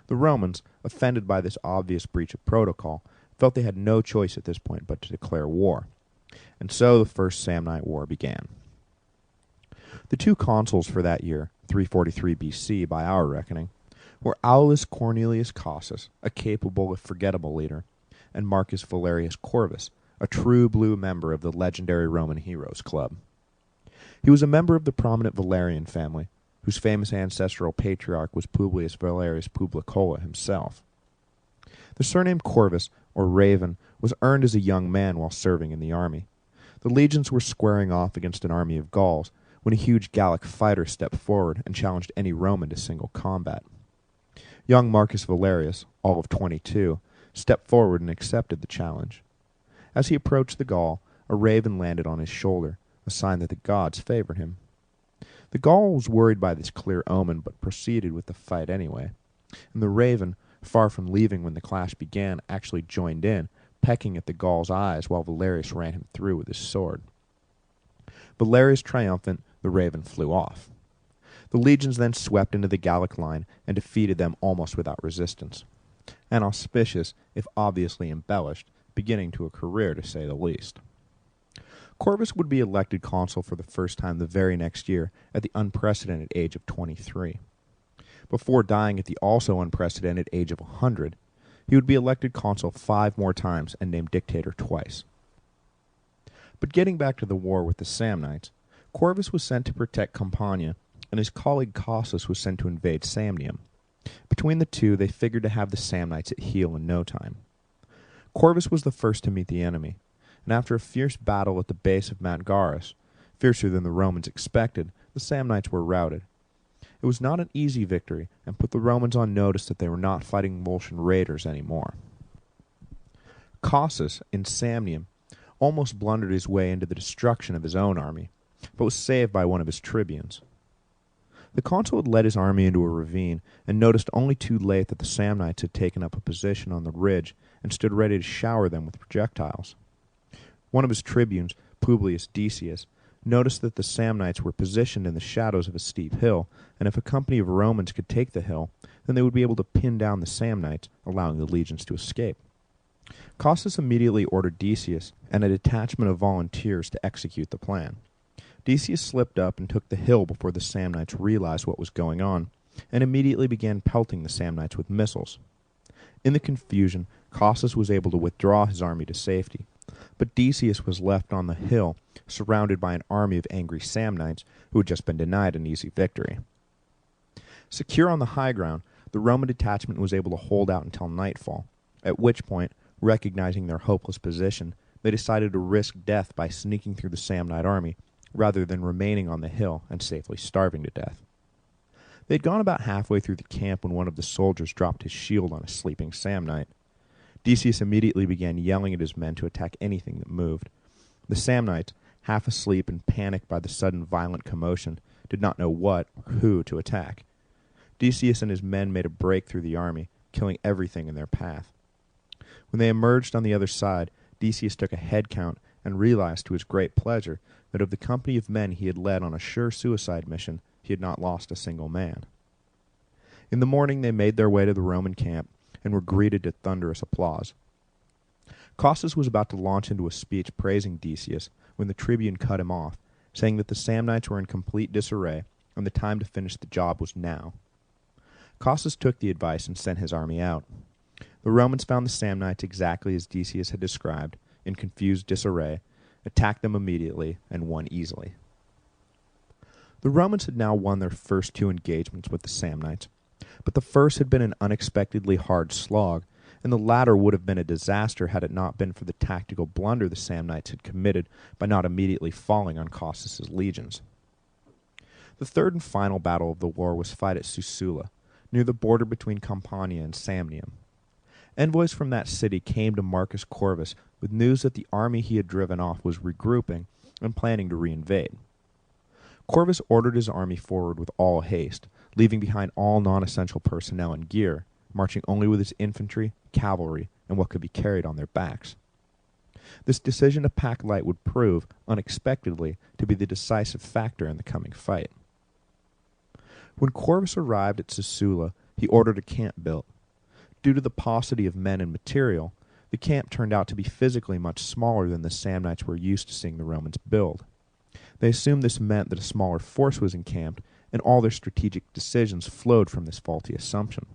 The Romans, offended by this obvious breach of protocol, felt they had no choice at this point but to declare war. And so the First Samnite War began. The two consuls for that year, 343 BC by our reckoning, were Aulus Cornelius Cossus, a capable if forgettable leader, and Marcus Valerius Corvus, a true blue member of the legendary Roman Heroes Club. He was a member of the prominent Valerian family, whose famous ancestral patriarch was Publius Valerius Publicola himself. The surname Corvus, or Raven, was earned as a young man while serving in the army. The legions were squaring off against an army of Gauls when a huge Gallic fighter stepped forward and challenged any Roman to single combat. Young Marcus Valerius, all of 22, stepped forward and accepted the challenge. As he approached the Gaul, a raven landed on his shoulder, a sign that the gods favored him. The Gaul was worried by this clear omen, but proceeded with the fight anyway, and the raven, far from leaving when the clash began, actually joined in, pecking at the Gaul's eyes while Valerius ran him through with his sword. Valerius triumphant, the raven flew off. The legions then swept into the Gallic line and defeated them almost without resistance. An auspicious, if obviously embellished, beginning to a career, to say the least. Corvus would be elected consul for the first time the very next year at the unprecedented age of 23. Before dying at the also unprecedented age of 100, he would be elected consul 5 more times and named dictator twice. But getting back to the war with the Samnites, Corvus was sent to protect Campania, and his colleague Cossus was sent to invade Samnium. Between the two, they figured to have the Samnites at heel in no time. Corvus was the first to meet the enemy, and after a fierce battle at the base of Mount Garus, fiercer than the Romans expected, the Samnites were routed. It was not an easy victory, and put the Romans on notice that they were not fighting Volscian raiders anymore. Cossus, in Samnium, almost blundered his way into the destruction of his own army, but was saved by one of his tribunes. The consul had led his army into a ravine, and noticed only too late that the Samnites had taken up a position on the ridge and stood ready to shower them with projectiles. One of his tribunes, Publius Decius, noticed that the Samnites were positioned in the shadows of a steep hill, and if a company of Romans could take the hill, then they would be able to pin down the Samnites, allowing the legions to escape. Cossus immediately ordered Decius and a detachment of volunteers to execute the plan. Decius slipped up and took the hill before the Samnites realized what was going on, and immediately began pelting the Samnites with missiles. In the confusion, Cossus was able to withdraw his army to safety, but Decius was left on the hill, surrounded by an army of angry Samnites who had just been denied an easy victory. Secure on the high ground, the Roman detachment was able to hold out until nightfall, at which point, recognizing their hopeless position, they decided to risk death by sneaking through the Samnite army, rather than remaining on the hill and safely starving to death. They had gone about halfway through the camp when one of the soldiers dropped his shield on a sleeping Samnite. Decius immediately began yelling at his men to attack anything that moved. The Samnites, half asleep and panicked by the sudden violent commotion, did not know what or who to attack. Decius and his men made a break through the army, killing everything in their path. When they emerged on the other side, Decius took a head count and realized to his great pleasure that of the company of men he had led on a sure suicide mission, he had not lost a single man. In the morning they made their way to the Roman camp and were greeted to thunderous applause. Cossus was about to launch into a speech praising Decius when the tribune cut him off, saying that the Samnites were in complete disarray and the time to finish the job was now. Cossus took the advice and sent his army out. The Romans found the Samnites exactly as Decius had described, in confused disarray, attacked them immediately, and won easily. The Romans had now won their first 2 engagements with the Samnites, but the first had been an unexpectedly hard slog, and the latter would have been a disaster had it not been for the tactical blunder the Samnites had committed by not immediately falling on Cossus's legions. The third and final battle of the war was fought at Susula, near the border between Campania and Samnium. Envoys from that city came to Marcus Corvus with news that the army he had driven off was regrouping and planning to reinvade. Corvus ordered his army forward with all haste, leaving behind all non-essential personnel and gear, marching only with his infantry, cavalry, and what could be carried on their backs. This decision to pack light would prove, unexpectedly, to be the decisive factor in the coming fight. When Corvus arrived at Sisula, he ordered a camp built. Due to the paucity of men and material, the camp turned out to be physically much smaller than the Samnites were used to seeing the Romans build. They assumed this meant that a smaller force was encamped, and all their strategic decisions flowed from this faulty assumption.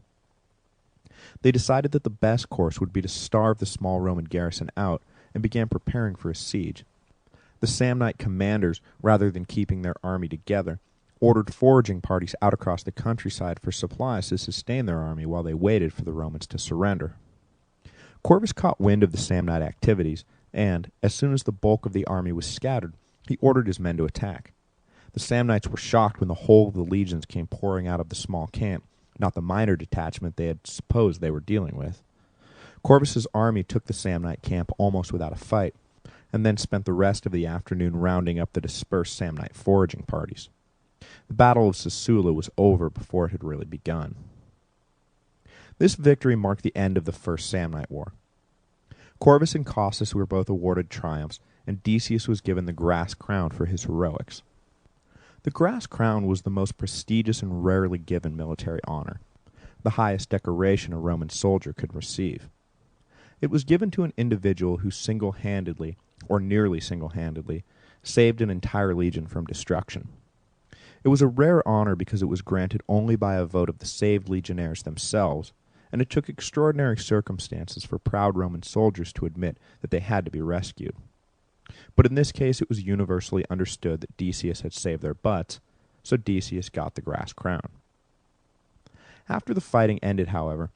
They decided that the best course would be to starve the small Roman garrison out and began preparing for a siege. The Samnite commanders, rather than keeping their army together, ordered foraging parties out across the countryside for supplies to sustain their army while they waited for the Romans to surrender. Corvus caught wind of the Samnite activities, and, as soon as the bulk of the army was scattered, he ordered his men to attack. The Samnites were shocked when the whole of the legions came pouring out of the small camp, not the minor detachment they had supposed they were dealing with. Corvus's army took the Samnite camp almost without a fight, and then spent the rest of the afternoon rounding up the dispersed Samnite foraging parties. The Battle of Sisula was over before it had really begun. This victory marked the end of the First Samnite War. Corvus and Cossus were both awarded triumphs, and Decius was given the grass crown for his heroics. The grass crown was the most prestigious and rarely given military honor, the highest decoration a Roman soldier could receive. It was given to an individual who single-handedly, or nearly single-handedly, saved an entire legion from destruction. It was a rare honor because it was granted only by a vote of the saved legionnaires themselves, and it took extraordinary circumstances for proud Roman soldiers to admit that they had to be rescued. But in this case it was universally understood that Decius had saved their butts, so Decius got the grass crown. After the fighting ended, however,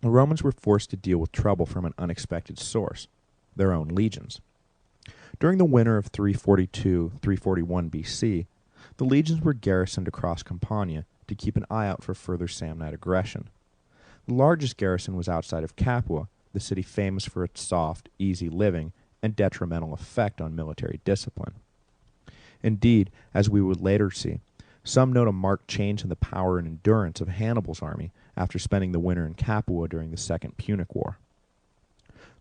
the Romans were forced to deal with trouble from an unexpected source, their own legions. During the winter of 342-341 BC, the legions were garrisoned across Campania to keep an eye out for further Samnite aggression. The largest garrison was outside of Capua, the city famous for its soft, easy living and detrimental effect on military discipline. Indeed, as we would later see, some note a marked change in the power and endurance of Hannibal's army after spending the winter in Capua during the Second Punic War.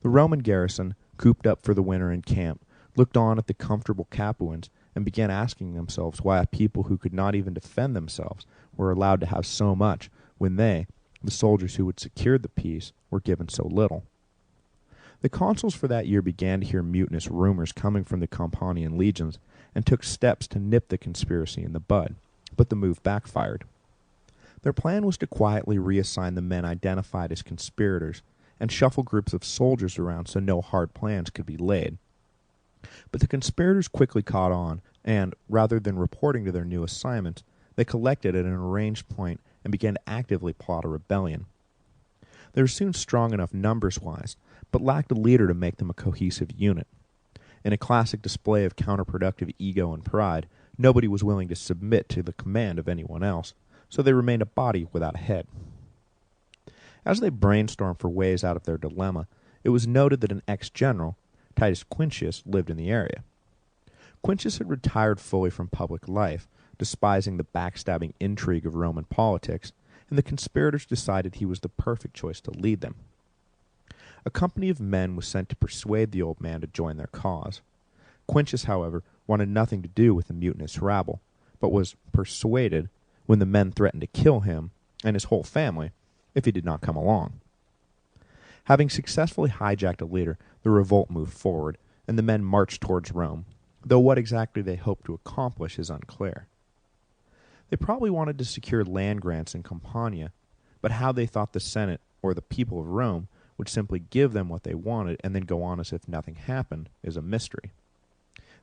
The Roman garrison, cooped up for the winter in camp, looked on at the comfortable Capuans and began asking themselves why a people who could not even defend themselves were allowed to have so much when they, the soldiers who had secured the peace, were given so little. The consuls for that year began to hear mutinous rumors coming from the Campanian legions and took steps to nip the conspiracy in the bud, but the move backfired. Their plan was to quietly reassign the men identified as conspirators and shuffle groups of soldiers around so no hard plans could be laid. But the conspirators quickly caught on, and, rather than reporting to their new assignments, they collected at an arranged point and began to actively plot a rebellion. They were soon strong enough numbers-wise, but lacked a leader to make them a cohesive unit. In a classic display of counterproductive ego and pride, nobody was willing to submit to the command of anyone else, so they remained a body without a head. As they brainstormed for ways out of their dilemma, it was noted that an ex-general, Titus Quintius, lived in the area. Quintius had retired fully from public life, despising the backstabbing intrigue of Roman politics, and the conspirators decided he was the perfect choice to lead them. A company of men was sent to persuade the old man to join their cause. Quintius, however, wanted nothing to do with the mutinous rabble, but was persuaded when the men threatened to kill him and his whole family if he did not come along. Having successfully hijacked a leader, the revolt moved forward, and the men marched towards Rome, though what exactly they hoped to accomplish is unclear. They probably wanted to secure land grants in Campania, but how they thought the Senate, or the people of Rome, would simply give them what they wanted and then go on as if nothing happened is a mystery.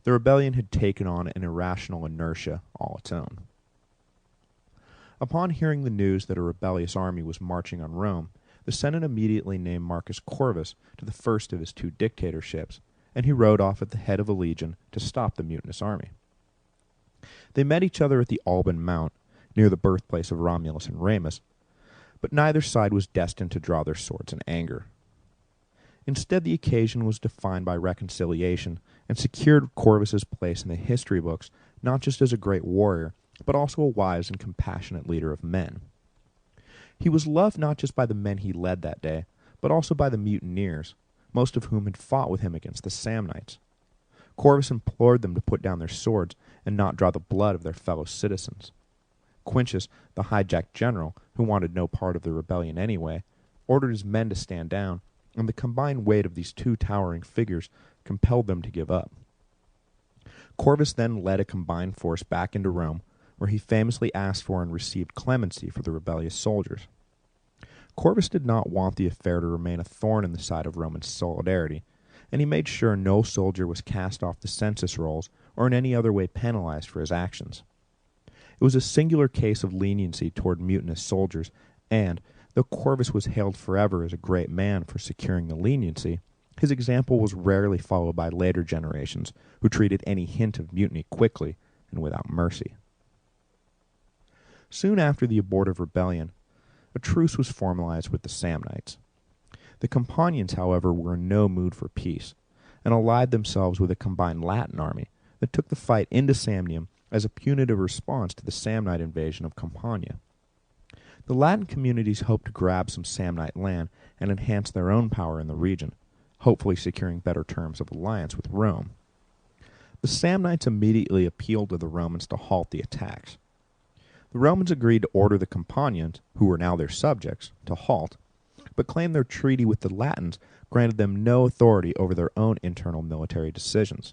The rebellion had taken on an irrational inertia all its own. Upon hearing the news that a rebellious army was marching on Rome, the Senate immediately named Marcus Corvus to the first of his two dictatorships, and he rode off at the head of a legion to stop the mutinous army. They met each other at the Alban Mount, near the birthplace of Romulus and Remus, but neither side was destined to draw their swords in anger. Instead, the occasion was defined by reconciliation and secured Corvus's place in the history books not just as a great warrior, but also a wise and compassionate leader of men. He was loved not just by the men he led that day, but also by the mutineers, most of whom had fought with him against the Samnites. Corvus implored them to put down their swords and not draw the blood of their fellow citizens. Quintius, the hijacked general, who wanted no part of the rebellion anyway, ordered his men to stand down, and the combined weight of these two towering figures compelled them to give up. Corvus then led a combined force back into Rome, where he famously asked for and received clemency for the rebellious soldiers. Corvus did not want the affair to remain a thorn in the side of Roman solidarity, and he made sure no soldier was cast off the census rolls or in any other way penalized for his actions. It was a singular case of leniency toward mutinous soldiers, and, though Corvus was hailed forever as a great man for securing the leniency, his example was rarely followed by later generations, who treated any hint of mutiny quickly and without mercy. Soon after the abortive rebellion, a truce was formalized with the Samnites. The Campanians, however, were in no mood for peace, and allied themselves with a combined Latin army that took the fight into Samnium as a punitive response to the Samnite invasion of Campania. The Latin communities hoped to grab some Samnite land and enhance their own power in the region, hopefully securing better terms of alliance with Rome. The Samnites immediately appealed to the Romans to halt the attacks. The Romans agreed to order the Campanians, who were now their subjects, to halt, but claimed their treaty with the Latins granted them no authority over their own internal military decisions.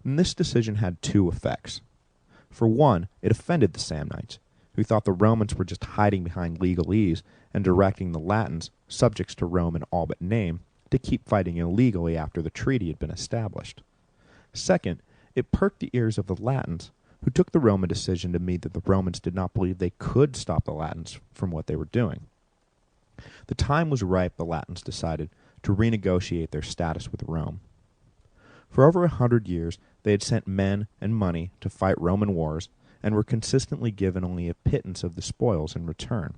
And this decision had two effects. For one, it offended the Samnites, who thought the Romans were just hiding behind legalese and directing the Latins, subjects to Rome in all but name, to keep fighting illegally after the treaty had been established. Second, it perked the ears of the Latins, who took the Roman decision to mean that the Romans did not believe they could stop the Latins from what they were doing. The time was ripe, the Latins decided, to renegotiate their status with Rome. For over 100 years, they had sent men and money to fight Roman wars, and were consistently given only a pittance of the spoils in return.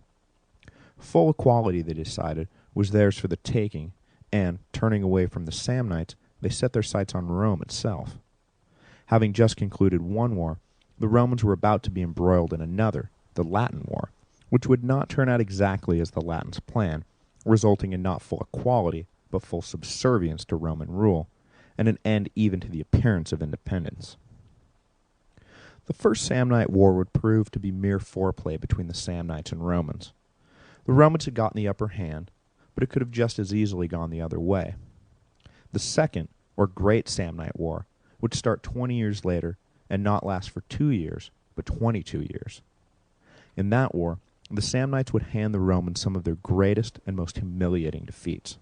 Full equality, they decided, was theirs for the taking, and, turning away from the Samnites, they set their sights on Rome itself. Having just concluded one war, the Romans were about to be embroiled in another, the Latin War, which would not turn out exactly as the Latins planned, resulting in not full equality, but full subservience to Roman rule, and an end even to the appearance of independence. The First Samnite War would prove to be mere foreplay between the Samnites and Romans. The Romans had gotten the upper hand, but it could have just as easily gone the other way. The Second, or Great Samnite War, would start 20 years later and not last for 2 years, but 22 years. In that war, the Samnites would hand the Romans some of their greatest and most humiliating defeats.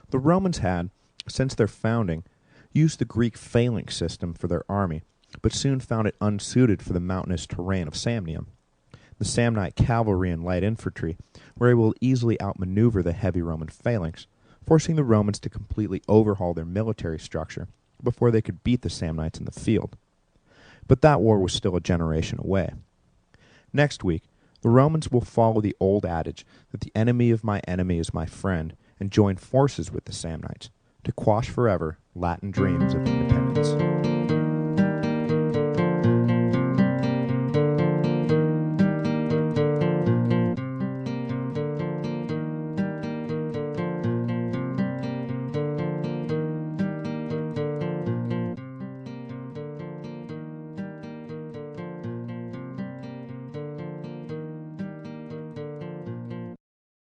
The Romans had, since their founding, used the Greek phalanx system for their army, but soon found it unsuited for the mountainous terrain of Samnium. The Samnite cavalry and light infantry were able to easily outmaneuver the heavy Roman phalanx, forcing the Romans to completely overhaul their military structure before they could beat the Samnites in the field. But that war was still a generation away. Next week, the Romans will follow the old adage that the enemy of my enemy is my friend and join forces with the Samnites to quash forever Latin dreams of independence.